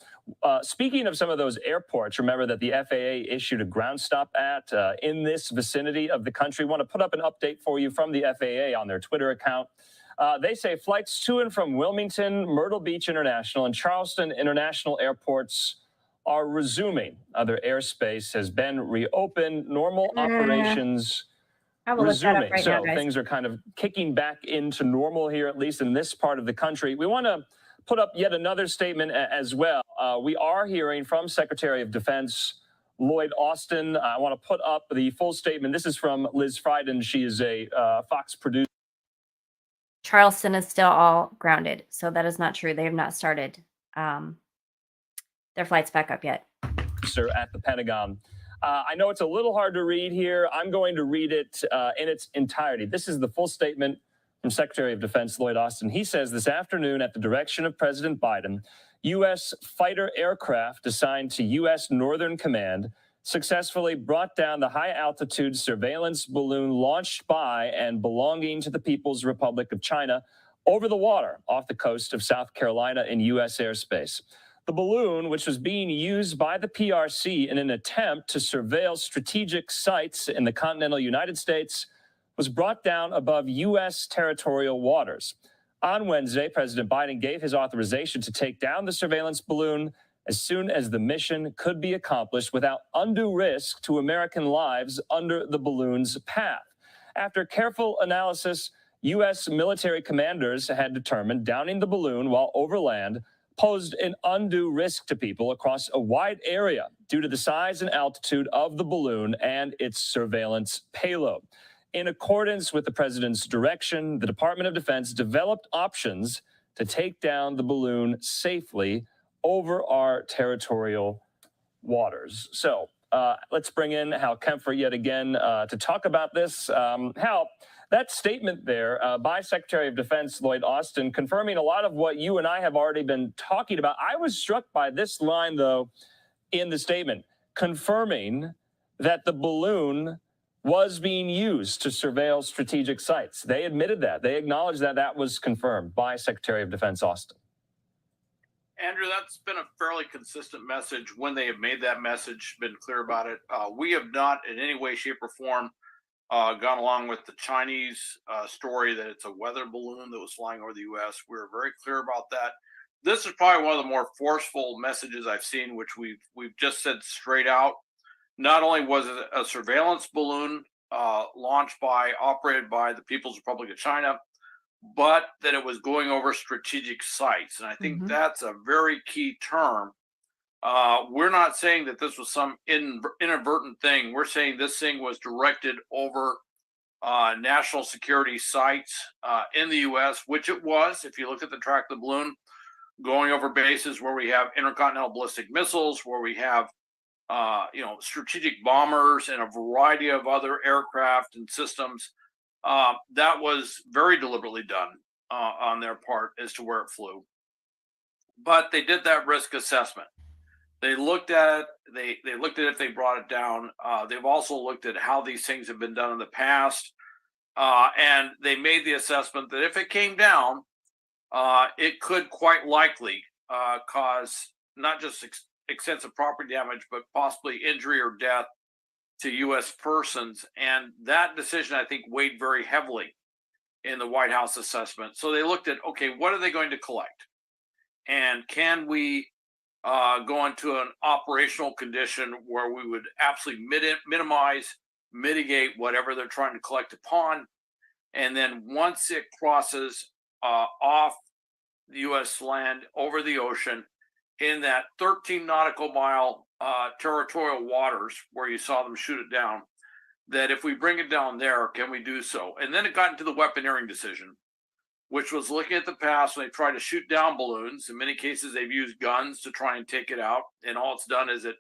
Speaking of some of those airports, remember that the FAA issued a ground stop at in this vicinity of the country. Want to put up an update for you from the FAA on their Twitter account. They say flights to and from Wilmington, Myrtle Beach International, and Charleston International airports are resuming. Other airspace has been reopened. Normal operations I will look that resuming. up right So now, guys. things are kind of kicking back into normal here, at least in this part of the country. We want to put up yet another statement as well. We are hearing from Secretary of Defense Lloyd Austin. I want to put up the full statement. This is from Liz Frieden. She is a Fox producer. Charleston is still all grounded, so that is not true. They have not started their flights back up yet. At the Pentagon. I know it's a little hard to read here. I'm going to read it in its entirety. This is the full statement from Secretary of Defense Lloyd Austin. He says this afternoon, at the direction of President Biden, U.S. fighter aircraft assigned to U.S. Northern Command successfully brought down the high-altitude surveillance balloon launched by and belonging to the People's Republic of China over the water off the coast of South Carolina in U.S. airspace. The balloon, which was being used by the PRC in an attempt to surveil strategic sites in the continental United States, was brought down above U.S. territorial waters. On Wednesday, President Biden gave his authorization to take down the surveillance balloon as soon as the mission could be accomplished without undue risk to American lives under the balloon's path. After careful analysis, U.S. military commanders had determined downing the balloon while over land posed an undue risk to people across a wide area due to the size and altitude of the balloon and its surveillance payload. In accordance with the president's direction, the Department of Defense developed options to take down the balloon safely over our territorial waters. So let's bring in Hal Kempfer yet again to talk about this. Hal, that statement there by Secretary of Defense Lloyd Austin, confirming a lot of what you and I have already been talking about. I was struck by this line, though, in the statement, confirming that the balloon was being used to surveil strategic sites. They admitted that. They acknowledged that that was confirmed by Secretary of Defense Austin. Andrew, that's been a fairly consistent message when they have made that message, been clear about it. We have not in any way, shape, or form gone along with the Chinese story that it's a weather balloon that was flying over the U.S. We're very clear about that. This is probably one of the more forceful messages I've seen, which we've just said straight out. Not only was it a surveillance balloon operated by the People's Republic of China, but that it was going over strategic sites. And I think that's a very key term. We're not saying that this was some inadvertent thing. We're saying this thing was directed over national security sites in the U.S., which it was. If you look at the track of the balloon, going over bases where we have intercontinental ballistic missiles, where we have strategic bombers and a variety of other aircraft and systems. That was very deliberately done on their part as to where it flew. But they did that risk assessment. They looked at it. They looked at if they brought it down. They've also looked at how these things have been done in the past. And they made the assessment that if it came down, it could quite likely cause not just extensive property damage, but possibly injury or death to U.S. persons. And that decision, I think, weighed very heavily in the White House assessment. So they looked at, okay, what are they going to collect? And can we go into an operational condition where we would absolutely mitigate whatever they're trying to collect upon? And then once it crosses off the U.S. land over the ocean, in that 13 nautical mile territorial waters where you saw them shoot it down, that if we bring it down there, can we do so? And then it got into the weaponeering decision, which was looking at the past when they tried to shoot down balloons. In many cases, they've used guns to try and take it out. And all it's done is it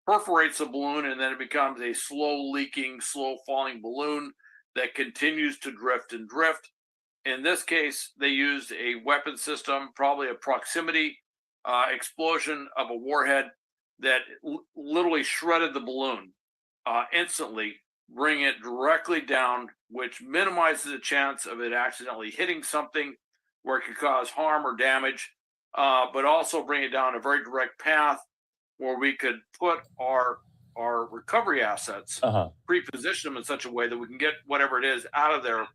perforates the balloon, and then it becomes a slow leaking, slow falling balloon that continues to drift and drift. In this case, they used a weapon system, probably a proximity explosion of a warhead that literally shredded the balloon instantly, bring it directly down, which minimizes the chance of it accidentally hitting something where it could cause harm or damage, but also bring it down a very direct path where we could put our recovery assets, pre-position them in such a way that we can get whatever it is out of there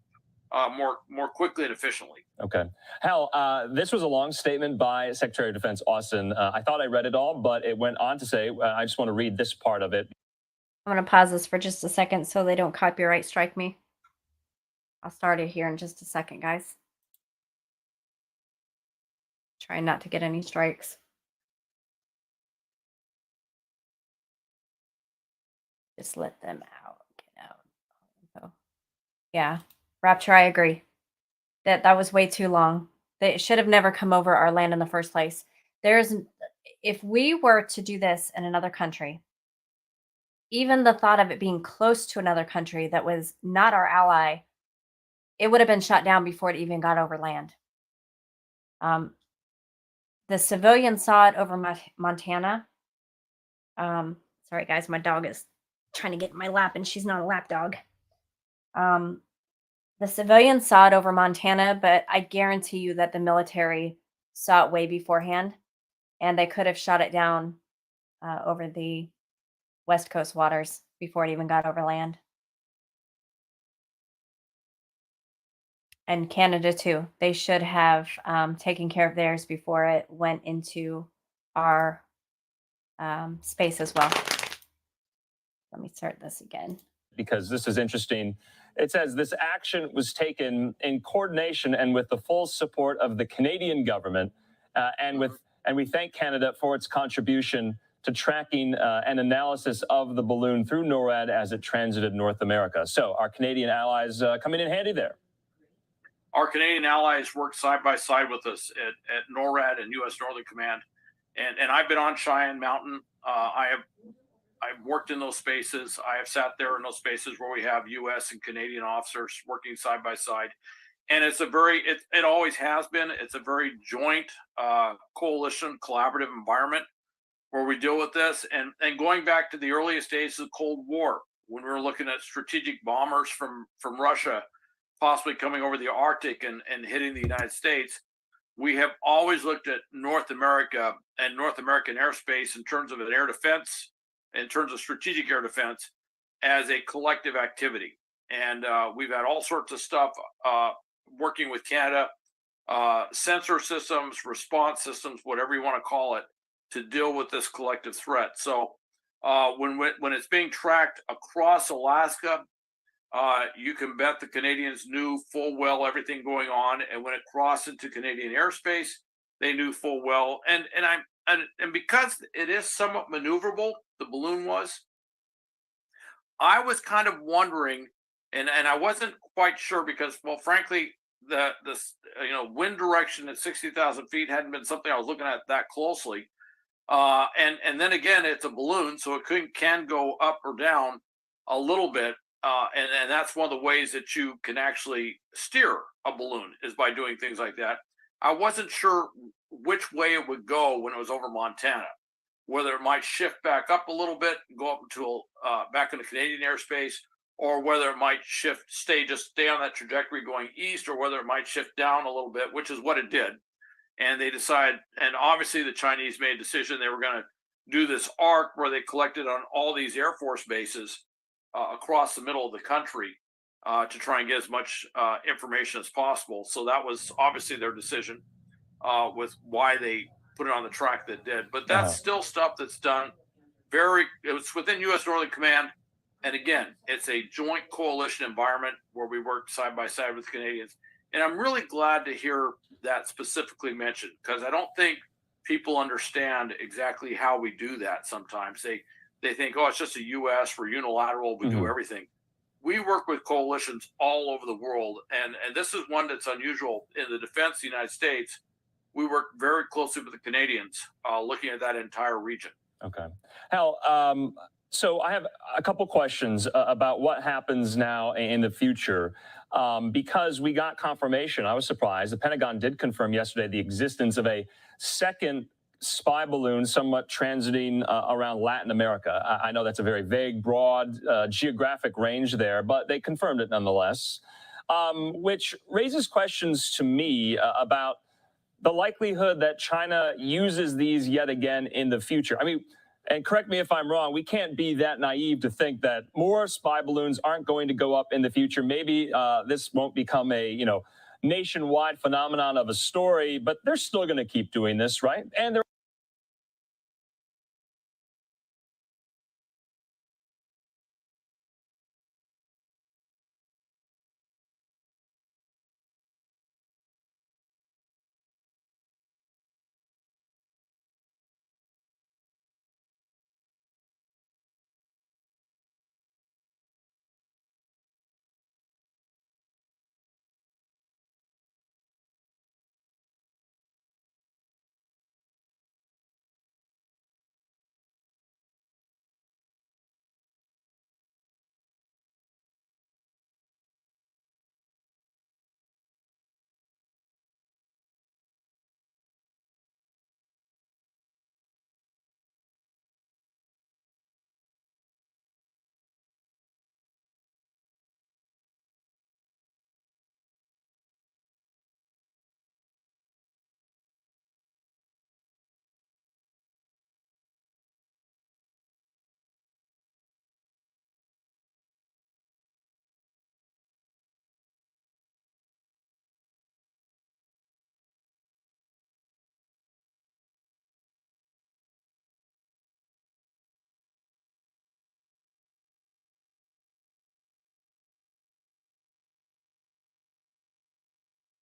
more quickly and efficiently. Okay. Hal, this was a long statement by Secretary of Defense Austin. I thought I read it all, but it went on to say, I just want to read this part of it. I'm going to pause this for just a second so they don't copyright strike me. I'll start it here in just a second, guys. Trying not to get any strikes. Just let them out. Get out. So, yeah. Rapture, I agree. That was way too long. They should have never come over our land in the first place. If we were to do this in another country, even the thought of it being close to another country that was not our ally, it would have been shot down before it even got over land. The civilians saw it over Montana. Sorry, guys, my dog is trying to get in my lap, and she's not a lap dog. The civilians saw it over Montana, but I guarantee you that the military saw it way beforehand, and they could have shot it down over the West Coast waters before it even got over land. And Canada, too. They should have taken care of theirs before it went into our space as well. Let me start this again. Because this is interesting. It says this action was taken in coordination and with the full support of the Canadian government and And we thank Canada for its contribution to tracking and analysis of the balloon through NORAD as it transited North America. So our Canadian allies coming in handy there. Our Canadian allies work side by side with us at NORAD and U.S. Northern Command. And I've been on Cheyenne Mountain. I've worked in those spaces. I have sat there in those spaces where we have U.S. and Canadian officers working side by side. And it's a very, it always has been, it's a very joint coalition, collaborative environment where we deal with this. And going back to the earliest days of the Cold War, when we were looking at strategic bombers from Russia, possibly coming over the Arctic and hitting the United States, we have always looked at North America and North American airspace in terms of an air defense, in terms of strategic air defense, as a collective activity. And we've had all sorts of stuff working with Canada, sensor systems, response systems, whatever you want to call it, to deal with this collective threat. So when it's being tracked across Alaska, you can bet the Canadians knew full well everything going on, and when it crossed into Canadian airspace, they knew full well. And because it is somewhat maneuverable, the balloon was. I was kind of wondering, and I wasn't quite sure because, well, frankly, the wind direction at 60,000 feet hadn't been something I was looking at that closely. And then again, it's a balloon, so it can go up or down a little bit. And that's one of the ways that you can actually steer a balloon is by doing things like that. I wasn't sure which way it would go when it was over Montana, whether it might shift back up a little bit, go up to back into Canadian airspace, or whether it might stay on that trajectory going east, or whether it might shift down a little bit, which is what it did. And they decided, and obviously the Chinese made a decision they were going to do this arc where they collected on all these Air Force bases across the middle of the country to try and get as much information as possible. So that was obviously their decision with why they put it on the track that did. But that's still stuff that's done it was within U.S. Northern Command. And again, it's a joint coalition environment where we work side by side with Canadians. And I'm really glad to hear that specifically mentioned, because I don't think people understand exactly how we do that sometimes. They think, oh, it's just a U.S., we're unilateral, we do everything. We work with coalitions all over the world, and this is one that's unusual. In the defense of the United States, we work very closely with the Canadians, looking at that entire region. Okay. Hal, so I have a couple questions about what happens now in the future, because we got confirmation. I was surprised. The Pentagon did confirm yesterday the existence of a second spy balloon somewhat transiting around Latin America. I know that's a very vague, broad geographic range there, but they confirmed it nonetheless, which raises questions to me about the likelihood that China uses these yet again in the future. I mean, and correct me if I'm wrong, we can't be that naive to think that more spy balloons aren't going to go up in the future. Maybe this won't become a, nationwide phenomenon of a story, but they're still going to keep doing this, right? And they're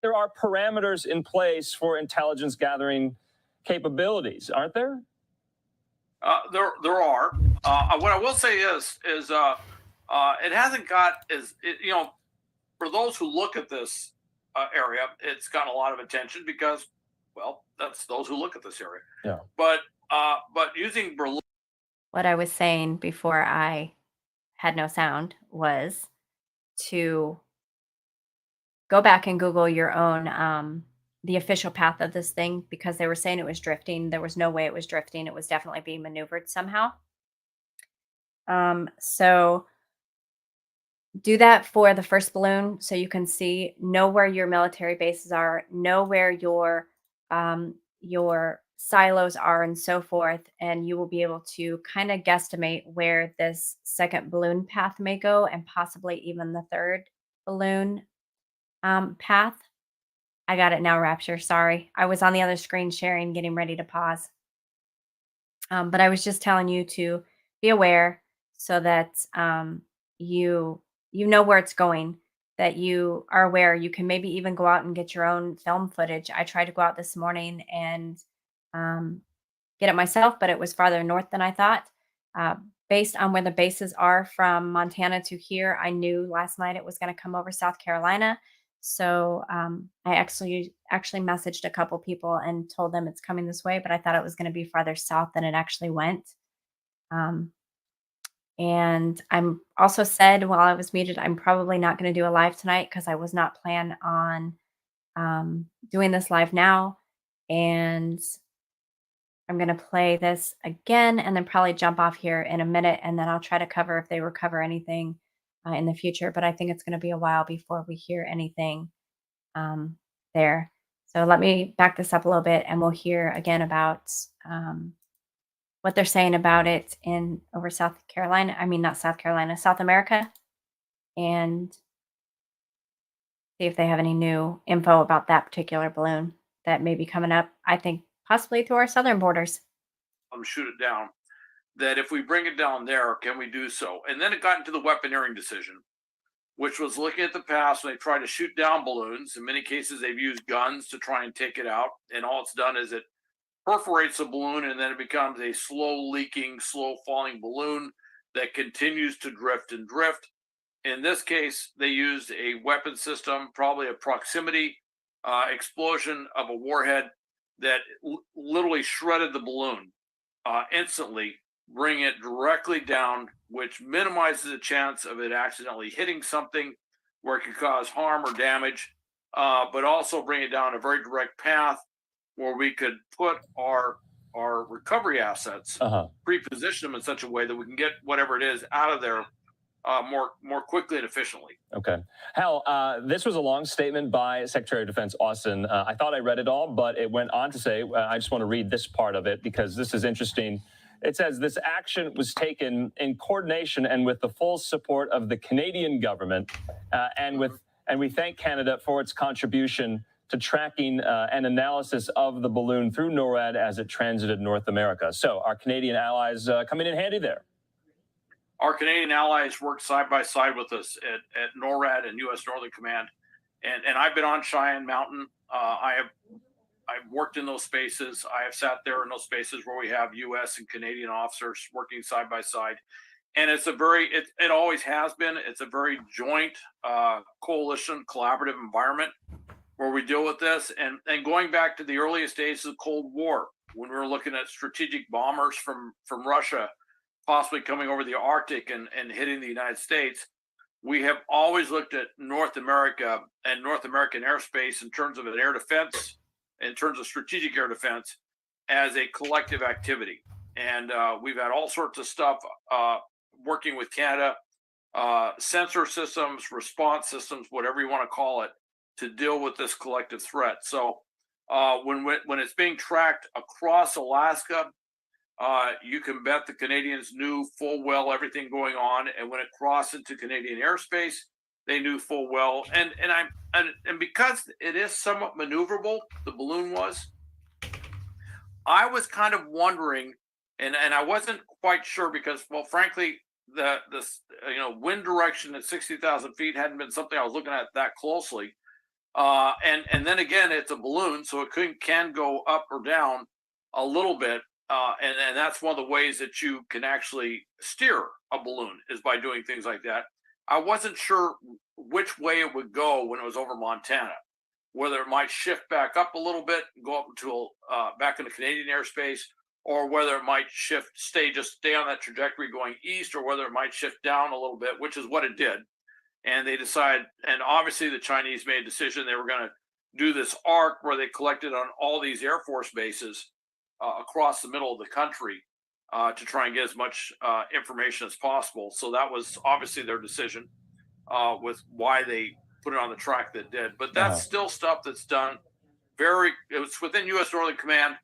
there are parameters in place for intelligence gathering capabilities, aren't there? There are. What I will say is it hasn't got for those who look at this area, it's gotten a lot of attention because, well, that's those who look at this area. Yeah. But using Berlin. What I was saying before I had no sound was to go back and Google your own the official path of this thing, because they were saying it was drifting. There was no way it was drifting. It was definitely being maneuvered somehow. So do that for the first balloon so you can know where your military bases are, know where your silos are and so forth, and you will be able to kind of guesstimate where this second balloon path may go, and possibly even the third balloon path. I got it now, Rapture. Sorry. I was on the other screen sharing, getting ready to pause. But I was just telling you to be aware so that you know where it's going, that you are aware. You can maybe even go out and get your own film footage. I tried to go out this morning and get it myself, but it was farther north than I thought. Uh, Based on where the bases are from Montana to here, I knew last night it was going to come over South Carolina. So I actually messaged a couple people and told them it's coming this way, but I thought it was going to be farther south than it actually went. And I'm also said while I was muted, I'm probably not going to do a live tonight because I was not plan on doing this live now. And I'm going to play this again and then probably jump off here in a minute. And then I'll try to cover if they recover anything in the future. But I think it's going to be a while before we hear anything there. So let me back this up a little bit and we'll hear again about what they're saying about it in over South Carolina. I mean, not South Carolina, South America. And see if they have any new info about that particular balloon that may be coming up. I think possibly through our southern borders. Shoot it down. That if we bring it down there, can we do so? And then it got into the weaponeering decision, which was looking at the past when they tried to shoot down balloons. In many cases, they've used guns to try and take it out. And all it's done is it perforates the balloon, and then it becomes a slow leaking, slow falling balloon that continues to drift and drift. In this case, they used a weapon system, probably a proximity explosion of a warhead that literally shredded the balloon instantly, bring it directly down, which minimizes the chance of it accidentally hitting something where it could cause harm or damage, but also bring it down a very direct path where we could put our recovery assets, pre-position them in such a way that we can get whatever it is out of there more quickly and efficiently. Okay. Hal, this was a long statement by Secretary of Defense Austin. I thought I read it all, but it went on to say, I just want to read this part of it because this is interesting. It says this action was taken in coordination and with the full support of the Canadian government, and we thank Canada for its contribution to tracking and analysis of the balloon through NORAD as it transited North America. So our Canadian allies coming in handy there. Our Canadian allies work side by side with us at NORAD and U.S. Northern Command, and I've been on Cheyenne Mountain. I've worked in those spaces. I have sat there in those spaces where we have U.S. and Canadian officers working side by side, and it's it always has been. It's a very joint coalition, collaborative environment where we deal with this. And going back to the earliest days of the Cold War, when we were looking at strategic bombers from Russia possibly coming over the Arctic and hitting the United States, we have always looked at North America and North American airspace in terms of an air defense, in terms of strategic air defense, as a collective activity. And we've had all sorts of stuff working with Canada, sensor systems, response systems, whatever you want to call it, to deal with this collective threat. So when it's being tracked across Alaska, you can bet the Canadians knew full well everything going on, and when it crossed into Canadian airspace, they knew full well. And because it is somewhat maneuverable, the balloon was. I was kind of wondering, and I wasn't quite sure because, well, frankly, the wind direction at 60,000 feet hadn't been something I was looking at that closely. And then again, it's a balloon, so it can go up or down. a little bit, and that's one of the ways that you can actually steer a balloon is by doing things like that. I wasn't sure which way it would go when it was over Montana, whether it might shift back up a little bit and go up to back into Canadian airspace, or whether it might stay on that trajectory going east, or whether it might shift down a little bit, which is what it did. And they decided, and obviously the Chinese made a decision they were going to do this arc where they collected on all these Air Force bases across the middle of the country to try and get as much information as possible. So that was obviously their decision with why they put it on the track that did. But that's still stuff that's done it's within U.S. Northern Command.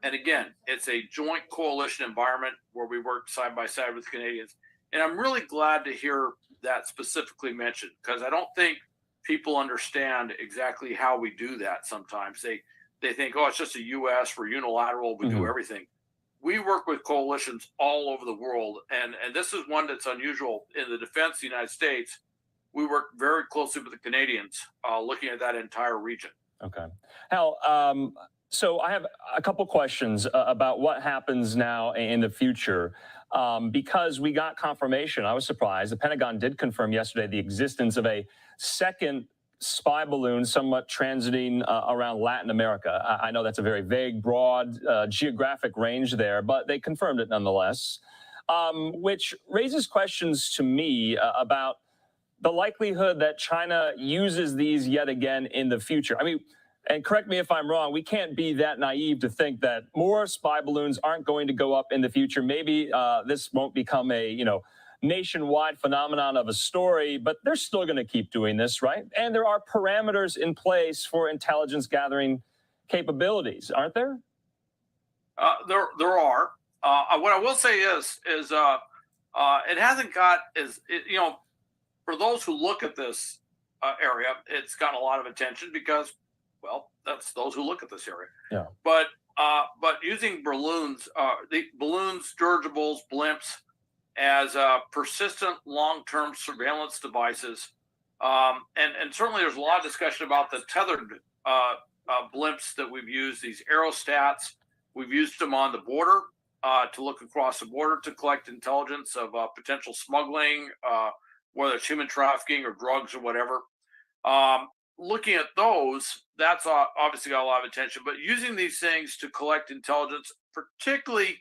And again, it's a joint coalition environment where we work side by side with Canadians. And I'm really glad to hear that specifically mentioned, because I don't think people understand exactly how we do that sometimes. They think, oh, it's just a U.S., we're unilateral, we do everything. We work with coalitions all over the world. And this is one that's unusual in the defense of the United States. We work very closely with the Canadians looking at that entire region. Okay. Hal, so I have a couple questions about what happens now in the future, because we got confirmation. I was surprised. The Pentagon did confirm yesterday the existence of a second spy balloon somewhat transiting around Latin America. I know that's a very vague, broad geographic range there, but they confirmed it nonetheless, which raises questions to me about the likelihood that China uses these yet again in the future. I mean, and correct me if I'm wrong, we can't be that naive to think that more spy balloons aren't going to go up in the future. Maybe this won't become a, nationwide phenomenon of a story, but they're still going to keep doing this, right? And there are parameters in place for intelligence gathering capabilities, aren't there? There are. What I will say is it hasn't got for those who look at this area, it's gotten a lot of attention because, well, that's those who look at this area. Yeah. But using balloons, the balloons, dirigibles, blimps as persistent long-term surveillance devices, and certainly there's a lot of discussion about the tethered blimps that we've used. These aerostats, we've used them on the border to look across the border to collect intelligence of potential smuggling, whether it's human trafficking or drugs or whatever. Looking at those, that's obviously got a lot of attention, but using these things to collect intelligence, particularly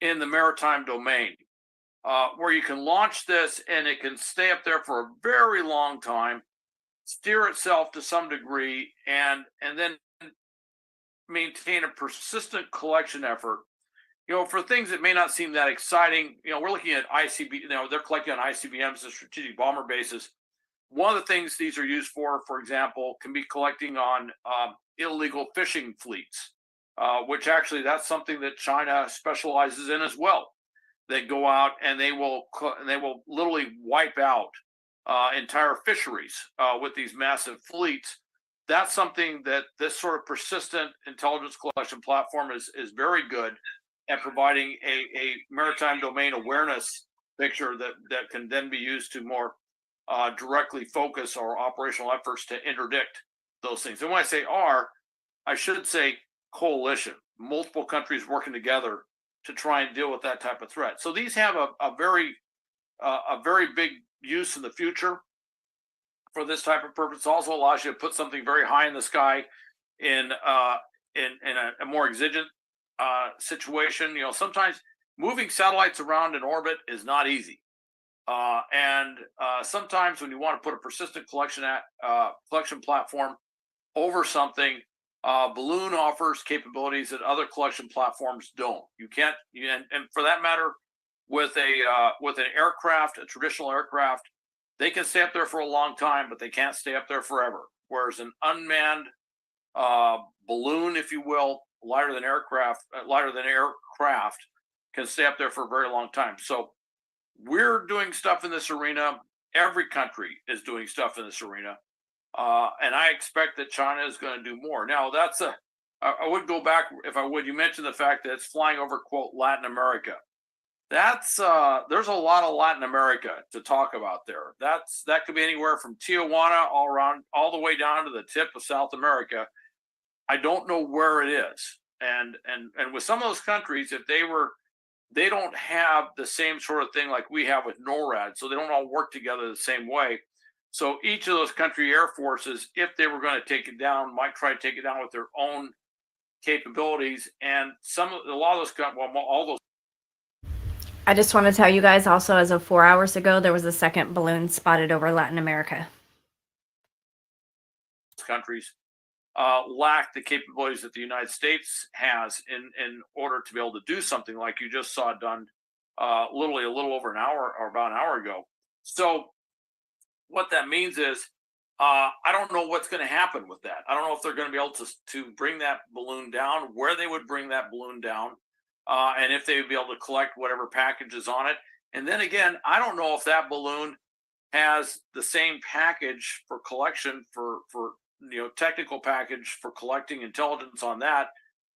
in the maritime domain, where you can launch this and it can stay up there for a very long time, steer itself to some degree, and then maintain a persistent collection effort. For things that may not seem that exciting, we're looking at ICB, they're collecting on ICBMs and strategic bomber bases. One of the things these are used for example, can be collecting on illegal fishing fleets, which actually that's something that China specializes in as well. They go out and they will literally wipe out entire fisheries with these massive fleets. That's something that this sort of persistent intelligence collection platform is very good at providing a maritime domain awareness picture that can then be used to more directly focus our operational efforts to interdict those things. And when I say I should say coalition, multiple countries working together to try and deal with that type of threat. So these have a very big use in the future for this type of purpose. It also allows you to put something very high in the sky in a more exigent situation. Sometimes moving satellites around in orbit is not easy. And sometimes when you want to put a persistent collection platform over something, balloon offers capabilities that other collection platforms don't. You can't, and for that matter, with an aircraft, a traditional aircraft, they can stay up there for a long time, but they can't stay up there forever. Whereas an unmanned balloon, if you will, lighter than aircraft, can stay up there for a very long time. So we're doing stuff in this arena. Every country is doing stuff in this arena. And I expect that China is going to do more. Now, I would go back, if I would, you mentioned the fact that it's flying over, quote, Latin America. There's a lot of Latin America to talk about there. That could be anywhere from Tijuana all the way down to the tip of South America. I don't know where it is. and with some of those countries, if they don't have the same sort of thing like we have with NORAD, so they don't all work together the same way. So each of those country air forces, if they were going to take it down, might try to take it down with their own capabilities. And a lot of those, well, all those. I just want to tell you guys also, as of 4 hours ago, there was a second balloon spotted over Latin America. Countries lack the capabilities that the United States has in order to be able to do something like you just saw done literally a little over an hour or about an hour ago. So what that means is I don't know what's going to happen with that. I don't know if they're going to be able to bring that balloon down, where they would bring that balloon down, and if they would be able to collect whatever package is on it. And then again, I don't know if that balloon has the same package for collection for technical package for collecting intelligence on that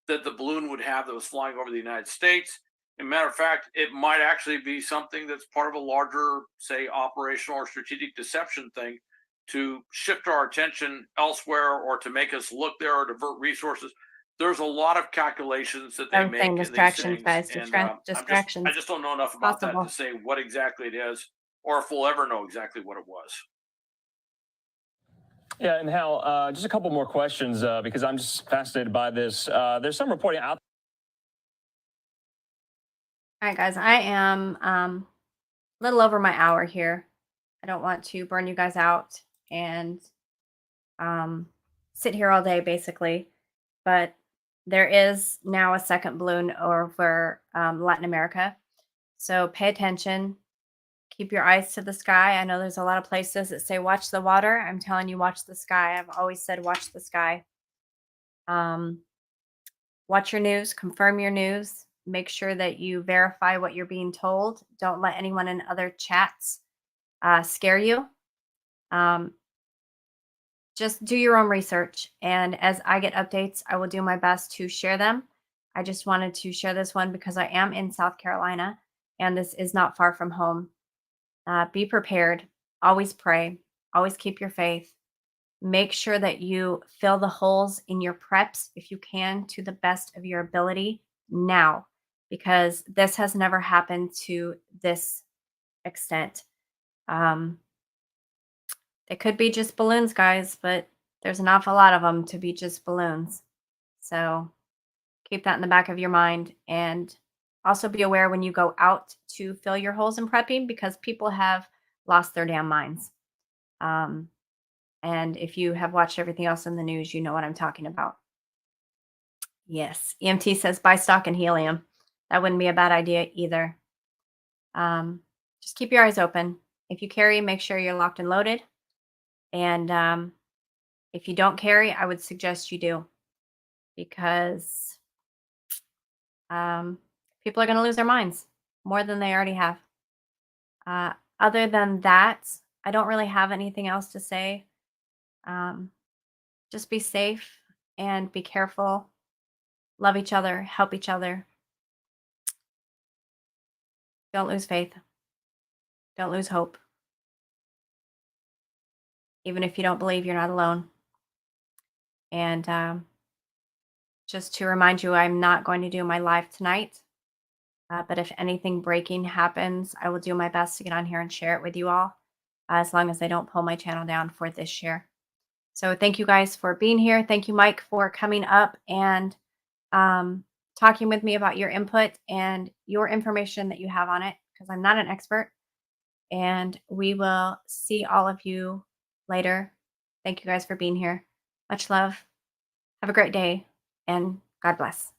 the balloon would have that was flying over the United States. As a matter of fact, it might actually be something that's part of a larger, say, operational or strategic deception thing to shift our attention elsewhere or to make us look there or divert resources. There's a lot of calculations that they make in distractions, these guys. things. Distractions. I just don't know enough about Possible. that to say what exactly it is or if we'll ever know exactly what it was. Yeah, and Hal, just a couple more questions because I'm just fascinated by this. There's some reporting out. All right, guys, I am a little over my hour here. I don't want to burn you guys out and sit here all day, basically. But there is now a second balloon over Latin America. So pay attention. Keep your eyes to the sky. I know there's a lot of places that say watch the water. I'm telling you, watch the sky. I've always said watch the sky. Watch your news, confirm your news. Make sure that you verify what you're being told. Don't let anyone in other chats scare you. Just do your own research. And as I get updates, I will do my best to share them. I just wanted to share this one because I am in South Carolina and this is not far from home. Be prepared. Always pray. Always keep your faith. Make sure that you fill the holes in your preps if you can to the best of your ability now, because this has never happened to this extent. It could be just balloons, guys, but there's an awful lot of them to be just balloons. So keep that in the back of your mind, and also be aware when you go out to fill your holes in prepping, because people have lost their damn minds. And if you have watched everything else in the news, you know what I'm talking about. Yes, EMT says buy stock and helium. That wouldn't be a bad idea either. Just keep your eyes open. If you carry, make sure you're locked and loaded. And if you don't carry, I would suggest you do, because people are going to lose their minds more than they already have. Other than that, I don't really have anything else to say. Just be safe and be careful. Love each other, help each other. Don't lose faith. Don't lose hope. Even if you don't believe, you're not alone. And just to remind you, I'm not going to do my live tonight. But if anything breaking happens, I will do my best to get on here and share it with you all, as long as I don't pull my channel down for this share. So thank you guys for being here. Thank you, Mike, for coming up and talking with me about your input and your information that you have on it, because I'm not an expert. And we will see all of you later. Thank you guys for being here. Much love. Have a great day, and God bless.